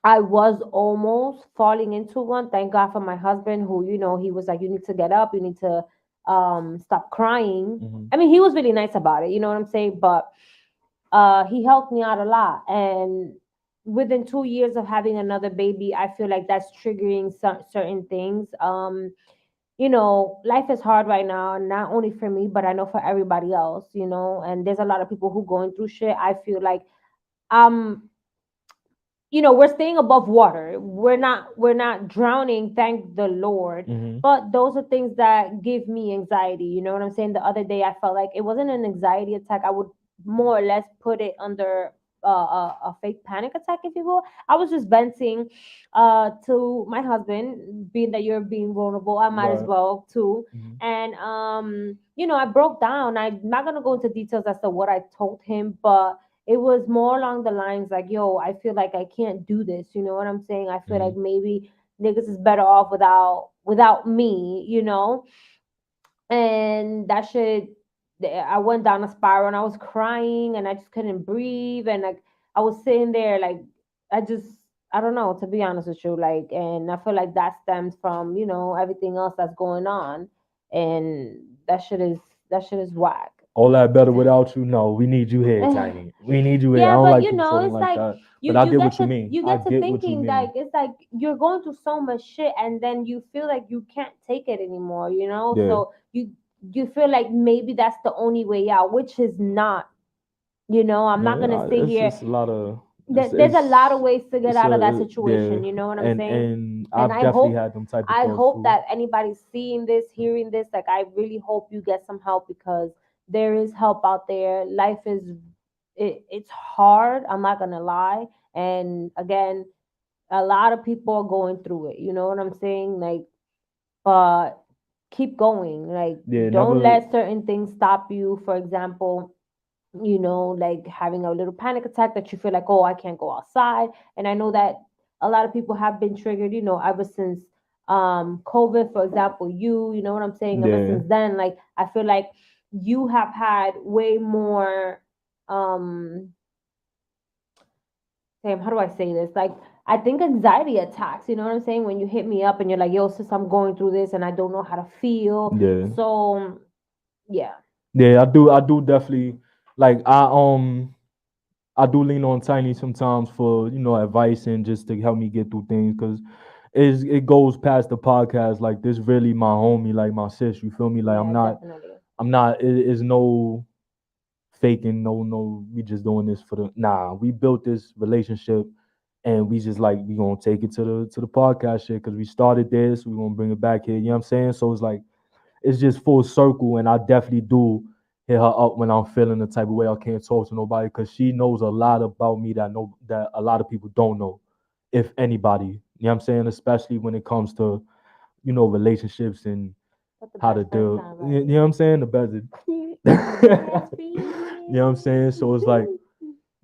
S12: I was almost falling into one, thank God for my husband, who, he was like, you need to get up, you need to stop crying.
S11: Mm-hmm.
S12: I mean, he was really nice about it, you know what I'm saying? But he helped me out a lot. And within 2 years of having another baby, I feel like that's triggering certain things. Life is hard right now, not only for me, but I know for everybody else, and there's a lot of people who going through shit. I feel like we're staying above water. We're not drowning, thank the Lord.
S11: Mm-hmm.
S12: But those are things that give me anxiety. You know what I'm saying? The other day I felt like it wasn't an anxiety attack. I would more or less put it under a fake panic attack, if you will. I was just venting to my husband, being that you're being vulnerable, I might as
S11: Right.
S12: well too.
S11: Mhm.
S12: And I broke down. I'm not gonna go into details as to what I told him, but it was more along the lines like, yo, I feel like I can't do this. You know what I'm saying? I feel like
S11: Mhm.
S12: maybe niggas is better off without me, and that shit, I went down a spiral and I was crying and I just couldn't breathe, and like I was sitting there like I just, I don't know, to be honest with you, like, and I feel like that stems from everything else that's going on, and that shit is whack.
S11: All that better without you. No, we need you here, Tiny. We need you here. I
S12: Yeah,
S11: don't
S12: but
S11: like people talking
S12: it's
S11: like
S12: like
S11: that,
S12: you
S11: but I
S12: you
S11: get
S12: get
S11: what you
S12: to
S11: mean.
S12: you
S11: I
S12: get to
S11: get what you
S12: thinking
S11: mean.
S12: like it's like you're going through so much shit, and then you feel like you can't take it anymore,
S11: Yeah.
S12: so you feel like maybe that's the only way out, which is not. I'm not gonna sit
S11: It's
S12: here.
S11: just a lot of
S12: There's a lot of ways to get
S11: it's
S12: out of that
S11: a yeah,
S12: situation. You know what I'm
S11: and
S12: saying? And
S11: I've definitely had them type of
S12: I
S11: thoughts
S12: hope
S11: too.
S12: that anybody seeing this, hearing this, like I really hope you get some help, because there is help out there. Life is it's hard. I'm not gonna lie. And again, a lot of people are going through it. You know what I'm saying? Like, but keep going. Like,
S11: Yeah,
S12: don't
S11: never.
S12: let certain things stop you. For example, like having a little panic attack that you feel like, oh, I can't go outside. And I know that a lot of people have been triggered, ever since COVID, for example, you know what I'm saying? Ever
S11: Yeah,
S12: since then, like I feel like you have had way more damn, how do I say this? Like, I think anxiety attacks, you know what I'm saying? When you hit me up and you're like, yo, sis, I'm going through this and I don't know how to feel.
S11: yeah,
S12: So yeah.
S11: yeah. I do definitely like. I do lean on Tiny sometimes for advice and just to help me get through things because it goes past the podcast. Like this, really my homie, like my sis. You feel me? Like
S12: Yeah, definitely.
S11: I'm not. It is no faking. No. We just doing this for the. Nah, we built this relationship, and we just like we gonna take it to the podcast shit because we started this. We gonna bring it back here. You know what I'm saying? So it's like it's just full circle, and I definitely do hit her up when I'm feeling the type of way I can't talk to nobody because she knows a lot about me that a lot of people don't know, if anybody. You know what I'm saying? Especially when it comes to relationships and
S12: But the
S11: how to
S12: best friend
S11: deal.
S12: sound
S11: You
S12: right.
S11: know what I'm saying? The best. You know what I'm saying? So it's like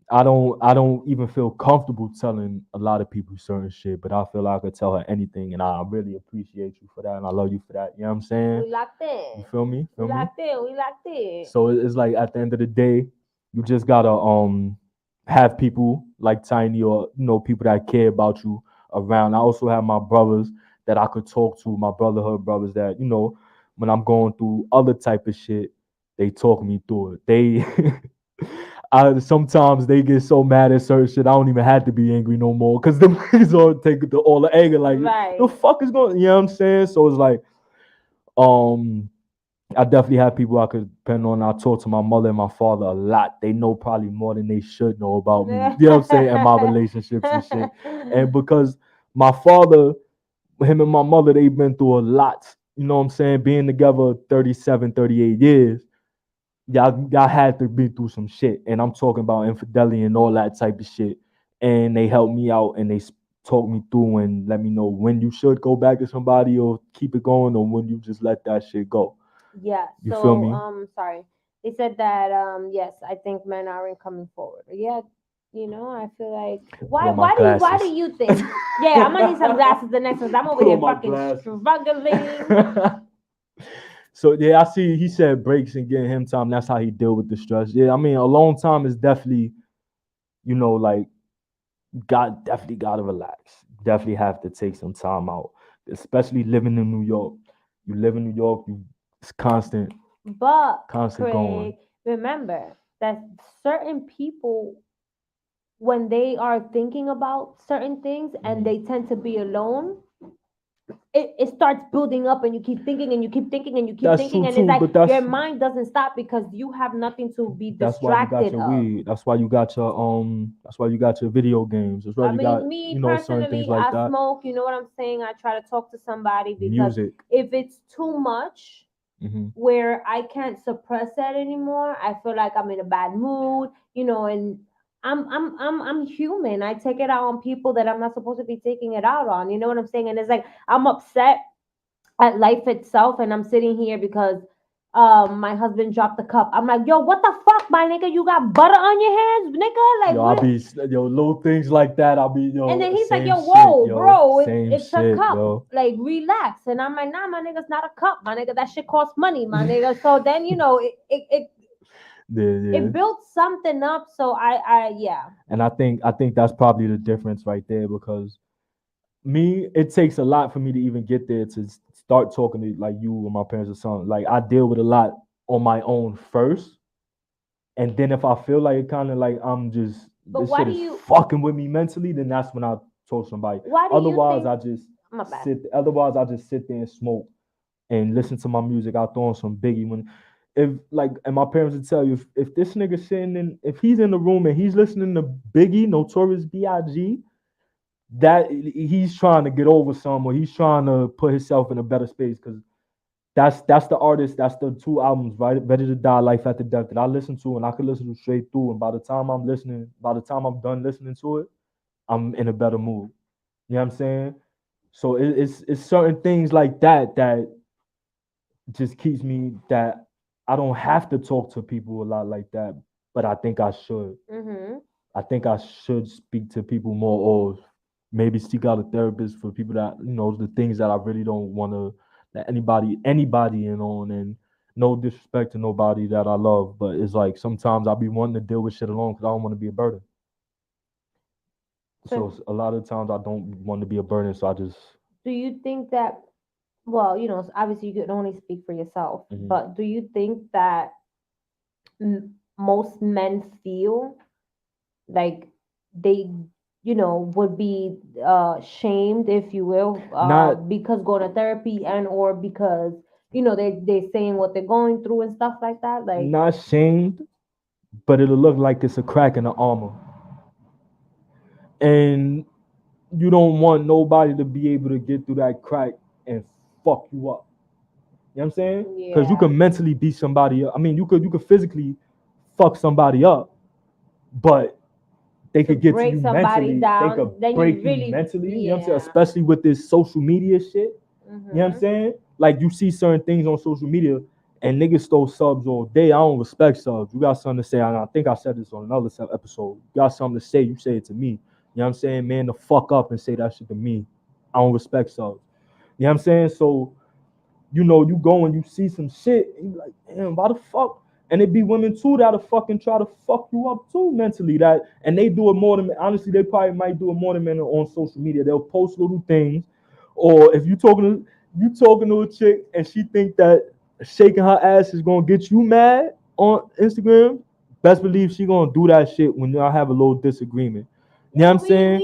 S11: I don't even feel comfortable telling a lot of people certain shit, but I feel like I could tell her anything, and I really appreciate you for that, and I love you for that. You know what I'm saying?
S12: We locked
S11: You
S12: in.
S11: feel me?
S12: We
S11: Feel me?
S12: locked in. We locked in.
S11: So it's like at the end of the day, you just gotta have people like Tiny or people that care about you around. I also have my brothers that I could talk to, my brotherhood brothers that when I'm going through other type of shit, they talk me through it. They I sometimes they get so mad at certain shit I don't even have to be angry no more because them niggas all take all the anger like the
S12: Right.
S11: fuck is going, you know what I'm saying? So it's like um I definitely have people I could depend on. I talk to my mother and my father a lot. They know probably more than they should know about me. You know what I'm saying? And my relationships and shit. And because my father, him and my mother, they've been through a lot. You know what I'm saying? Being together 37, 38 years, y'all had to be through some shit. And I'm talking about infidelity and all that type of shit. And they helped me out and they talk me through and let me know when you should go back to somebody or keep it going or when you just let that shit go.
S12: Yeah.
S11: You feel
S12: So
S11: me?
S12: sorry. They said that yes, I think men aren't coming forward. Yeah. I feel like
S11: Put
S12: why
S11: on my
S12: why do
S11: glasses.
S12: you think? Yeah, I'm gonna need some glasses the next one. I'm over
S11: Put
S12: here
S11: on my
S12: fucking
S11: glasses.
S12: struggling.
S11: So yeah, I see he said breaks and getting him time. That's how he deal with the stress. Yeah, I mean, alone time is definitely, like definitely gotta relax. Definitely have to take some time out. Especially living in New York. You live in New York, it's constant
S12: But
S11: going.
S12: Craig, remember that certain people, when they are thinking about certain things and they tend to be alone, it starts building up and you keep thinking and you keep thinking and you keep
S11: That's
S12: thinking,
S11: true
S12: and it's
S11: too,
S12: like
S11: but
S12: your mind doesn't stop because you have nothing to be
S11: that's why you got
S12: distracted
S11: your
S12: of.
S11: weed. That's why you got your video games. That's why
S12: I
S11: you got,
S12: mean, me
S11: certain things
S12: personally,
S11: like
S12: I
S11: that.
S12: smoke, you know what I'm saying? I try to talk to somebody because
S11: Music.
S12: if it's too much
S11: Hmm.
S12: where I can't suppress that anymore, I feel like I'm in a bad mood, and I'm human. I take it out on people that I'm not supposed to be taking it out on. You know what I'm saying? And it's like I'm upset at life itself, and I'm sitting here because my husband dropped the cup. I'm like, yo, what the fuck, my nigga? You got butter on your hands, nigga? Like,
S11: Yo,
S12: what?
S11: little things like that. I'll be, yo.
S12: And then he's like,
S11: same
S12: yo,
S11: shit,
S12: whoa,
S11: yo,
S12: bro,
S11: same
S12: it's a
S11: shit,
S12: cup.
S11: yo.
S12: Like, relax. And I'm like, nah, my nigga's not a cup, my nigga. That shit costs money, my nigga. So then, you know, it built something up. So yeah.
S11: And I think that's probably the difference right there, because it takes a lot for me to even get there to start talking to like you or my parents or something. Like, I deal with a lot on my own first, and then if I feel like it kind of like I'm just this shit is fucking with me mentally, then that's when I talk to somebody. Otherwise, I just sit there and smoke and listen to my music. I throw on some Biggie when. And my parents would tell you, if this nigga if he's in the room and he's listening to Biggie, Notorious B.I.G., that he's trying to get over some, or he's trying to put himself in a better space, because that's the artist, that's the two albums, right? Ready to Die, Life After Death, that I listen to, and I could listen to straight through, and by the time I'm done listening to it, I'm in a better mood. You know what I'm saying? So it's certain things like that just keeps me, that I don't have to talk to people a lot like that, but I think I should.
S12: Mm-hmm.
S11: I think I should speak to people more, or maybe seek out a therapist for people that, the things that I really don't want to let anybody in on. And no disrespect to nobody that I love, but it's like sometimes I'll be wanting to deal with shit alone because I don't want to be a burden. So a lot of times I don't want to be a burden, so I just.
S12: Do you think that? Well, obviously you can only speak for yourself, but do you think that most men feel like they, would be shamed, if you will, because going to therapy and or because they're saying what they're going through and stuff like that? Like,
S11: not shamed, but it'll look like it's a crack in the armor, and you don't want nobody to be able to get through that crack and fuck you up. You know what I'm saying? Because you can mentally beat somebody up. I mean, you could physically fuck somebody up, but they could get to you mentally. They could break you mentally. You know what I'm saying? Especially with this social media shit. You know what I'm saying? Like, you see certain things on social media, and niggas throw subs all day. I don't respect subs. You got something to say, and I think I said this on another episode. You got something to say, you say it to me. You know what I'm saying? Man, the fuck up and say that shit to me. I don't respect subs. You know what I'm saying? So, you go and you see some shit, and you're like, damn, why the fuck? And it be women too that'll fucking try to fuck you up too mentally. And they do it more than, honestly, they probably might do it more than men on social media. They'll post little things, or if you talking to a chick and she think that shaking her ass is gonna get you mad on Instagram, best believe she gonna do that shit when y'all have a little disagreement. You know what I'm saying?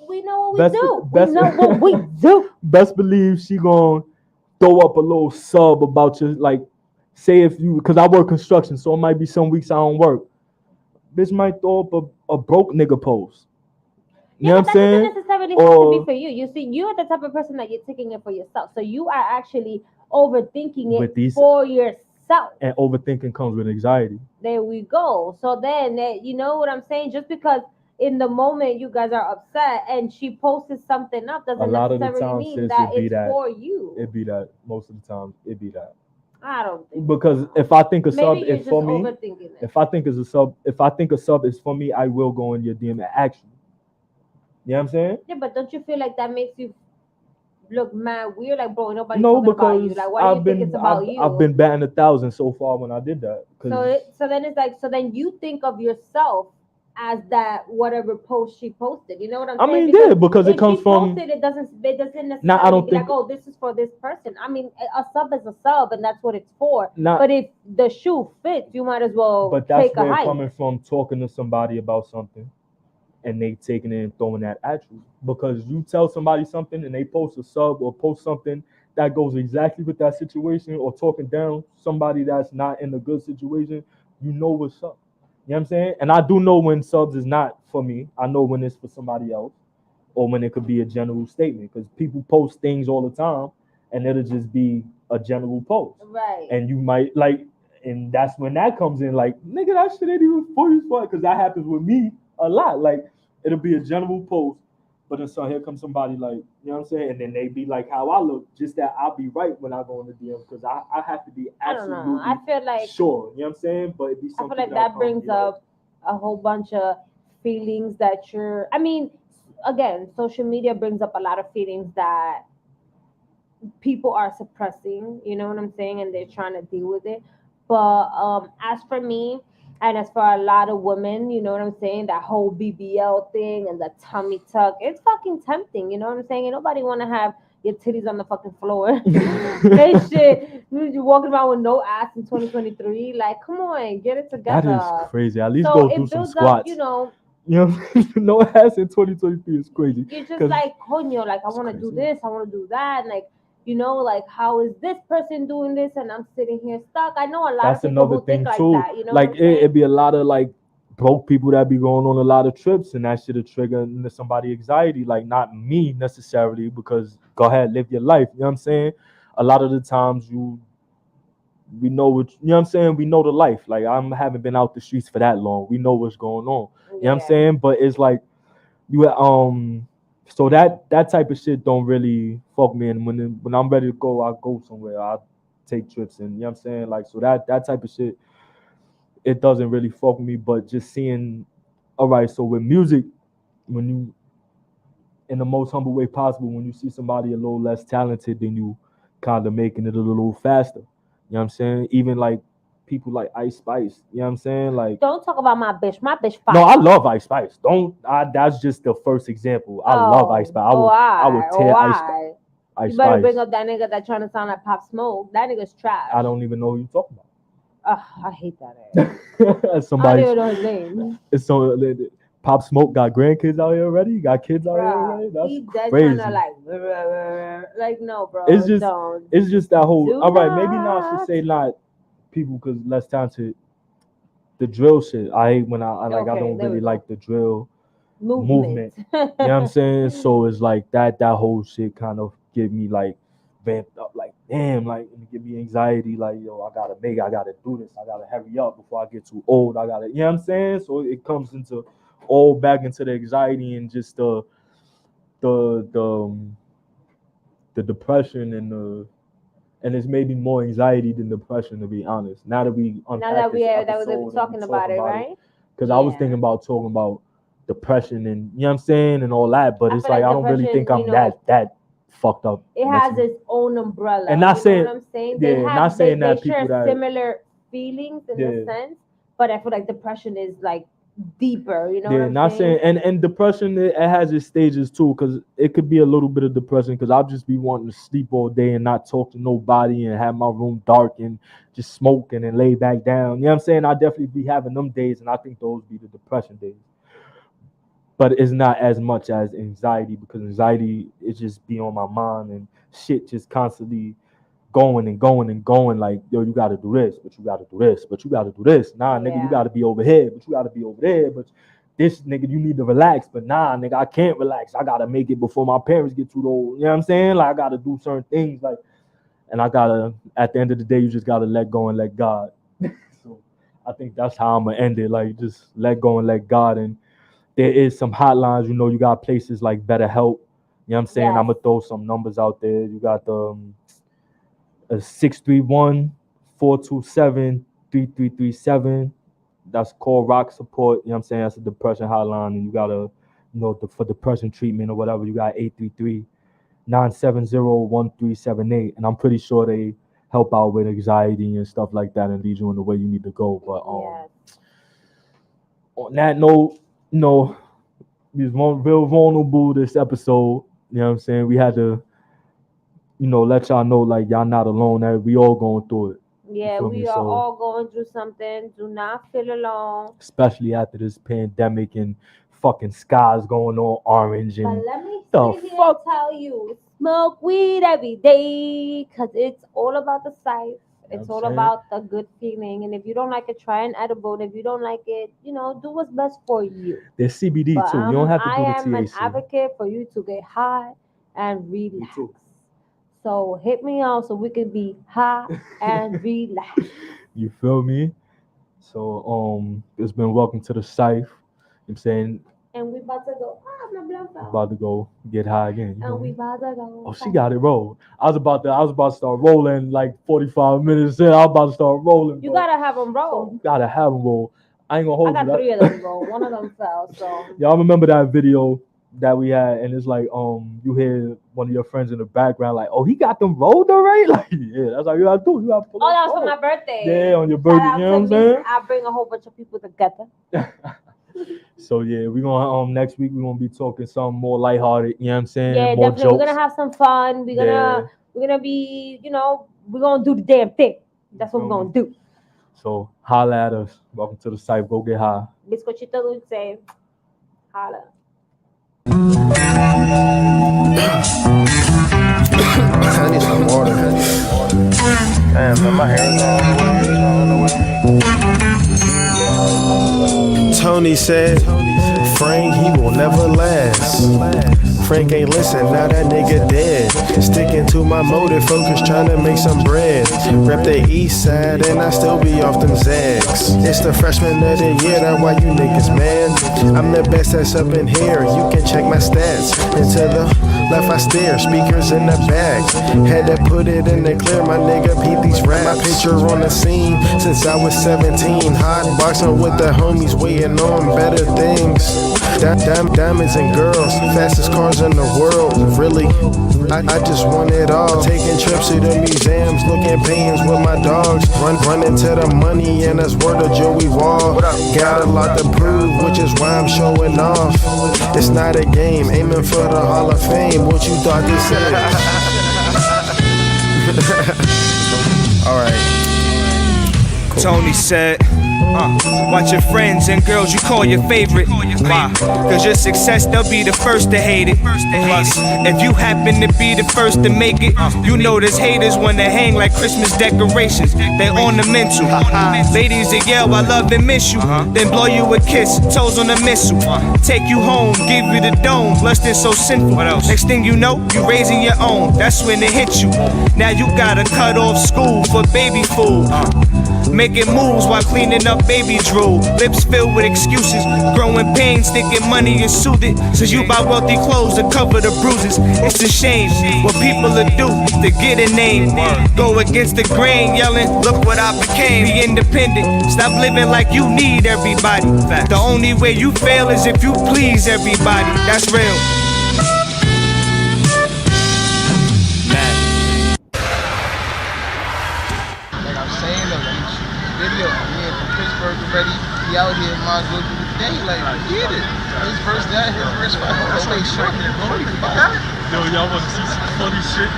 S12: We know what we do. We know what we do.
S11: Best believe she gonna throw up a little sub about your, like, say because I work construction, so it might be some weeks I don't work. Bitch might throw up a broke nigga post. You know what I'm saying?
S12: Doesn't necessarily have to be for you. You see, you're the type of person that you're taking it for yourself. So you are actually overthinking it for yourself.
S11: And overthinking comes with anxiety.
S12: There we go. So then, you know what I'm saying? Just because in the moment you guys are upset and she posted something up doesn't necessarily mean that it's for you.
S11: It be that. Most of the time, it be that.
S12: I don't think.
S11: Because if I think a sub
S12: is for me,
S11: if I think a sub is for me, I will go in your DM and ask you. You know what I'm saying?
S12: Yeah, but don't you feel like that makes you look mad weird? Like, bro, nobody's talking about you. Like, why do you think it's about you?
S11: I've been batting 1,000 so far when I did that.
S12: So then it's like, so then you think of yourself as that whatever post she posted. You know what I'm saying?
S11: I mean, because it comes from.
S12: It doesn't necessarily be like, oh, this is for this person. I mean, a sub is a sub, and that's what it's for. But if the shoe fits, you might as well take a hike.
S11: But that's where coming from, talking to somebody about something, and they taking it and throwing that at you. Because you tell somebody something, and they post a sub or post something that goes exactly with that situation, or talking down somebody that's not in a good situation, you know what's up. You know what I'm saying? And I do know when subs is not for me. I know when it's for somebody else, or when it could be a general statement. Because people post things all the time, and it'll just be a general post.
S12: Right.
S11: And you might and that's when that comes in. Like, nigga, that shit ain't even for you, because that happens with me a lot. Like it'll be a general post, but then so here comes somebody like, you know what I'm saying, and then they be like how I look, just that I'll be right when I go in the DM because I have to be
S12: I don't
S11: absolutely
S12: know. I feel like
S11: sure. You know what I'm saying? But it be
S12: I
S11: something
S12: feel like that brings
S11: like,
S12: up a whole bunch of feelings that you're. I mean, again, social media brings up a lot of feelings that people are suppressing. You know what I'm saying, and they're trying to deal with it. But as for me, and as for a lot of women, you know what I'm saying, that whole BBL thing and the tummy tuck, it's fucking tempting. You know what I'm saying? Ain't nobody want to have your titties on the fucking floor. Hey, shit, you're walking around with no ass in 2023. Like, come on, get it together.
S11: that is crazy. At least
S12: So
S11: go
S12: it
S11: do some
S12: builds
S11: squats.
S12: up, you know.
S11: You know, no ass in 2023 is crazy.
S12: You're just like, coño, like I want to do this, I want to do that, and like, you know, like how is this person doing this, and I'm sitting here stuck. I know a lot
S11: That's
S12: of people
S11: another
S12: who
S11: thing
S12: think
S11: too.
S12: like that. You know,
S11: Like
S12: what I'm saying?
S11: it'd be a lot of like broke people that be going on a lot of trips, and that should trigger into somebody anxiety. Like not me necessarily, because go ahead, live your life. You know what I'm saying? A lot of the times we know what, you know what I'm saying, we know the life. Like I haven't been out the streets for that long. We know what's going on. You know what I'm saying? But it's like you so that type of shit don't really fuck me. And when I'm ready to go, I go somewhere. I take trips, and you know what I'm saying? Like so that type of shit, it doesn't really fuck me. But just seeing, all right, so with music, when you, in the most humble way possible, when you see somebody a little less talented than you, kind of making it a little faster. You know what I'm saying? Even like people like Ice Spice. You know what I'm saying? Like,
S12: don't talk about my bitch. My bitch fire.
S11: no, I love Ice Spice. That's just the first example. I love Ice Spice. I would tear Ice Spice.
S12: You better bring up that nigga that trying to sound like Pop Smoke. That nigga's trash.
S11: I don't even know who you're talking about.
S12: I hate that ass.
S11: Somebody.
S12: I don't even know his name.
S11: It's so Pop Smoke got grandkids out here already. Got kids out here already. That's crazy.
S12: Like no, bro.
S11: It's just
S12: don't.
S11: It's just that whole.
S12: Do
S11: all right,
S12: not.
S11: maybe not. I should say not people because less talented. The drill shit. I hate when I don't really like the drill movement. You know what I'm saying? So it's like that whole shit kind of give me like vamped up, like damn, like give me anxiety, like yo, I gotta do this, I gotta hurry up before I get too old. You know what I'm saying? So it comes into all back into the anxiety and just the depression and it's maybe more anxiety than depression, to be honest. Now that we
S12: were talking about it, right?
S11: Because I was thinking about talking about depression and you know what I'm saying and all that, but it's like I don't really think I'm that fucked up.
S12: It has its own umbrella.
S11: And not saying,
S12: what I'm saying?
S11: They
S12: share
S11: that
S12: similar feelings in a sense, but I feel like depression is like deeper. You know what I'm saying?
S11: And depression, it has its stages too, because it could be a little bit of depression because I'll just be wanting to sleep all day and not talk to nobody and have my room dark and just smoking and lay back down. You know what I'm saying? I definitely be having them days, and I think those be the depression days. But it's not as much as anxiety, because anxiety is just be on my mind and shit just constantly going and going and going. Like, yo, you got to do this, but you got to do this, but you got to do this. Nah, nigga, you got to be over here, but you got to be over there. But this nigga, you need to relax. But nah, nigga, I can't relax. I got to make it before my parents get too old. You know what I'm saying? Like, I got to do certain things. Like, and I got to, at the end of the day, you just got to let go and let God. So I think that's how I'm going to end it. Like, just let go and let God. And there is some hotlines, you know, you got places like BetterHelp. You know what I'm saying? Yes. I'm going to throw some numbers out there. You got the 631-427-3337. That's call rock support. You know what I'm saying? That's a depression hotline. And you got for depression treatment or whatever, you got 833-970-1378. And I'm pretty sure they help out with anxiety and stuff like that and lead you in the way you need to go. But on that note, you know, we was real vulnerable this episode. You know what I'm saying? We had to, you know, let y'all know like y'all not alone. We all going through it.
S12: Yeah, we are all going through something. Do not feel alone.
S11: Especially after this pandemic and fucking skies going all orange and
S12: but let me sit here and tell you, smoke weed every day, because it's all about the Cyph. It's all about the good feeling. And if you don't like it, try an edible. And if you don't like it, you know, do what's best for you.
S11: There's CBD too. You don't have to do the THC.
S12: I am an advocate for you to get high and relax. So hit me out so we can be high and relax.
S11: You feel me? So it's been welcome to the Cyph. I'm saying.
S12: And we about to go. My blood fell.
S11: About to go get high again.
S12: And we about to go.
S11: Oh, she got it rolled. I was about to start rolling like 45 minutes in. I was about to start rolling.
S12: You gotta have them roll.
S11: You gotta have them roll. I ain't gonna hold you.
S12: I got 3 of them roll. One of them fell. So.
S11: Y'all remember that video that we had, and it's like you hear one of your friends in the background like, oh, he got them rolled already. Like, yeah, that's how you gotta do. You gotta pull.
S12: Oh, that was for my birthday.
S11: Yeah, on your birthday. You know what I'm saying?
S12: I bring a whole bunch of people together.
S11: So yeah, we're gonna next week we're gonna be talking something more lighthearted, you know what I'm saying?
S12: Yeah,
S11: more
S12: definitely.
S11: jokes.
S12: We're gonna have some fun. We're gonna be, we're gonna do the damn thing. That's what we're gonna do.
S11: So holla at us. Welcome to the Cyph. Go get high.
S12: Bizcochito dulce. Holla.
S13: I need some water. Damn, man, my hair is all the way. Tony said, Frank, he will never last. Frank ain't listen, now that nigga dead. Sticking to my motive, focus trying to make some bread. Rep the east side and I still be off them zags. It's the freshman of the year, that's why you niggas man. I'm the best that's up in here, you can check my stats. And to the left I stare, speakers in the back. Had to put it in the clear, my nigga peep these raps. My picture on the scene since I was 17. Hot boxing with the homies, waiting on better things. Diamonds and girls, fastest cars in the world. Really, I just want it all. Taking trips to the museums, looking paintings with my dogs. Running to the money and that's word of Joey Wall. Got a lot to prove, which is why I'm showing off. It's not a game, aiming for the Hall of Fame. What you thought this is? Alright. Cool.
S14: Tony said, watch your friends and girls you call your favorite. Why? Cause your success, they'll be the first to hate it. Plus, if you happen to be the first to make it, you know there's haters when they hang like Christmas decorations. They ornamental. Ladies that yell, I love and miss you. Then blow you a kiss, toes on a missile. Take you home, give you the dome. Lust is so sinful. Next thing you know, you raising your own. That's when it hits you. Now you gotta cut off school for baby food. Making moves while cleaning up baby drool. Lips filled with excuses. Growing pain, sticking money and soothe it. Since you buy wealthy clothes to cover the bruises. It's a shame what people will do to get a name. Go against the grain, yelling, look what I became. Be independent. Stop living like you need everybody. The only way you fail is if you please everybody. That's real.
S15: Already be out here, might as well do the thing, like, get it. His first day, his first fight, that's like short.
S16: Yo, y'all want to see some funny shit?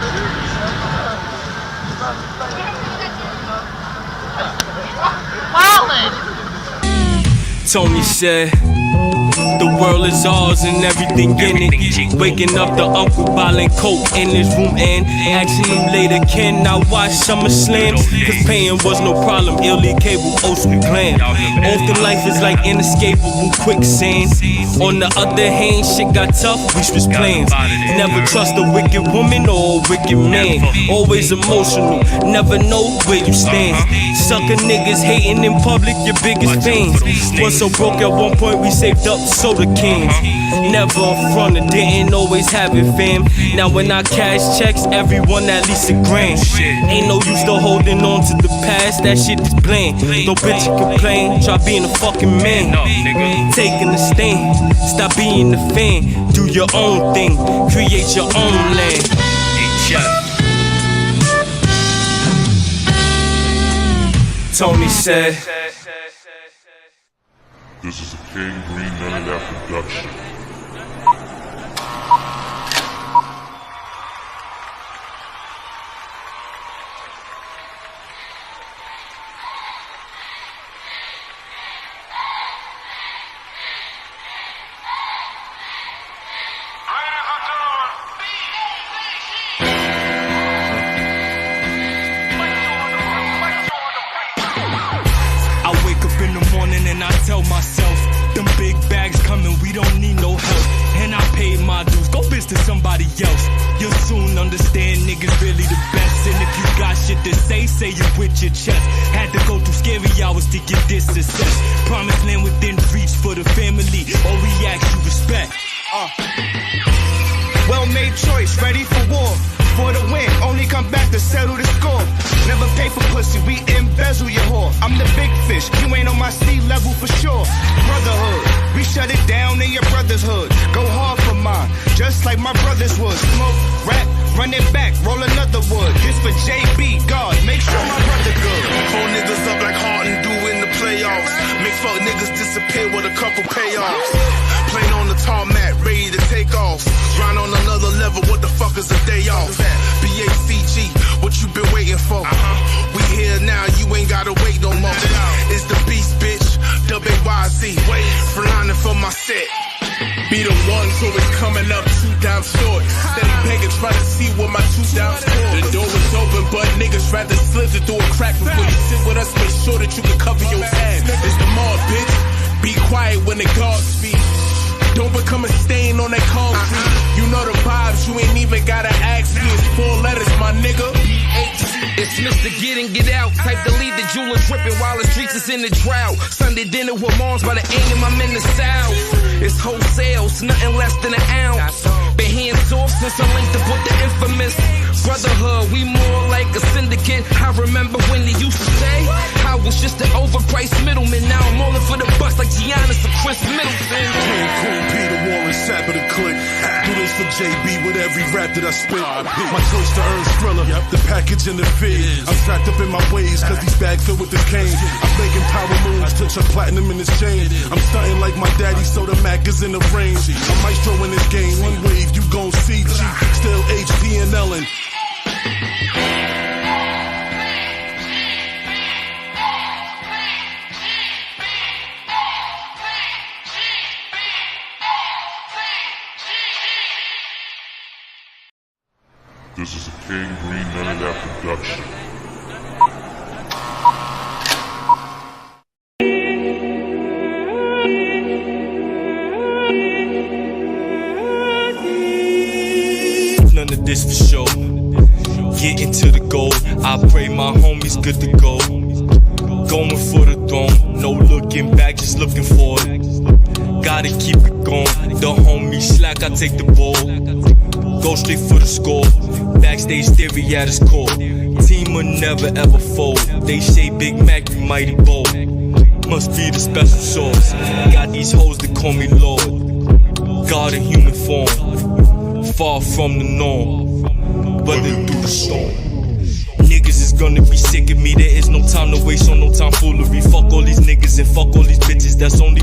S17: Tony said, the world is ours and everything in it. Waking up the Uncle Ballin' coke in his room and asking him later, can I watch SummerSlam? Cause paying was no problem, illegal cable, old school clan. Often life is like inescapable quicksand. On the other hand, shit got tough, we switched plans. Never trust a wicked woman or a wicked man. Always emotional, never know where you stand. Sucker niggas hating in public, your biggest fans. Was so broke at one point, we saved up soda cans. Never in front of, didn't always have it, fam. Now when I cash checks, everyone at least $1,000. Ain't no use to holding on to the past, that shit is bland. No bitch you complain, try being a fucking man. Taking a stand, stop being the fan. Do your own thing, create your own land. Tony said,
S18: this is a King Green None of That production.
S17: And I tell myself, them big bags coming, we don't need no help. And I paid my dues, go bitch to somebody else. You'll soon understand niggas really the best. And if you got shit to say it with your chest. Had to go through scary hours to get this success. Promised land within reach for the family.
S9: Well-made choice, ready for war. For the win, only come back to settle the score. Never pay for pussy, we embezzle your whore. I'm the big fish, you ain't on my sea level for sure. Brotherhood, we shut it down in your brother's hood. Go hard for mine, just like my brothers would. Smoke, rap, run it back, roll another wood. This for JB, God, make sure my brother good.
S19: Pull niggas up like Harden do in the playoffs. Make fuck niggas disappear with a couple payoffs. Plane on the tarmac, ready to take off. Grind on another level, what the fuck is a day off? BACG, what you been waiting for? We here now, you ain't gotta wait no more. It's the beast, bitch, WYATT. Flying for my set.
S10: Be the one, so it's coming up 2 down short. Steady begging, try to see what my 2 down score. The door is open, but niggas rather slip it through a crack before you sit with us. Make sure that you can cover your ass. It's the mob, bitch. Be quiet when the guards speak. Don't become a stain on that concrete. You know the vibes, you ain't even gotta ask me. It's 4 letters, my nigga.
S20: It's Mr. Get in, get out. Type to lead the jeweler dripping while the streets is in the drought. Sunday dinner with moms by the AM, I'm in the south. It's wholesale, it's nothing less than an ounce. Been hands off since I linked up with the infamous brotherhood. We more like a syndicate. I remember when they used to say I was just an overpriced middleman. Now I'm all in for the bucks like Giannis or Chris Middleton.
S19: Cool, Peter Warren, sap of the click. Do this for JB with every rap that I spit. My choice to earn Skrilla, the package and the fee. I'm strapped up in my ways, cause these bags filled with this cane. I'm making power moves to chuck platinum in this chain. I'm stunting like my daddy, so the Mac is in the range. I'm maestro in this game, one wave, you gon' see G. Still HD and Ellen.
S18: This is a King Green None of That production.
S17: None of this for sure. Getting to the goal. I pray my homies good to go. Going for the throne. No looking back, just looking for it. Gotta keep it going. The homie slack, I take the ball. Go straight for the score. Backstage theory at its core. Team will never ever fold. They say Big Mac, you mighty bold. Must be the special sauce. Got these hoes that call me Lord. God in human form. Far from the norm. Running through the storm. Niggas is gonna be sick of me. There is no time to waste on no tomfoolery. Fuck all these niggas and fuck all these bitches. That's only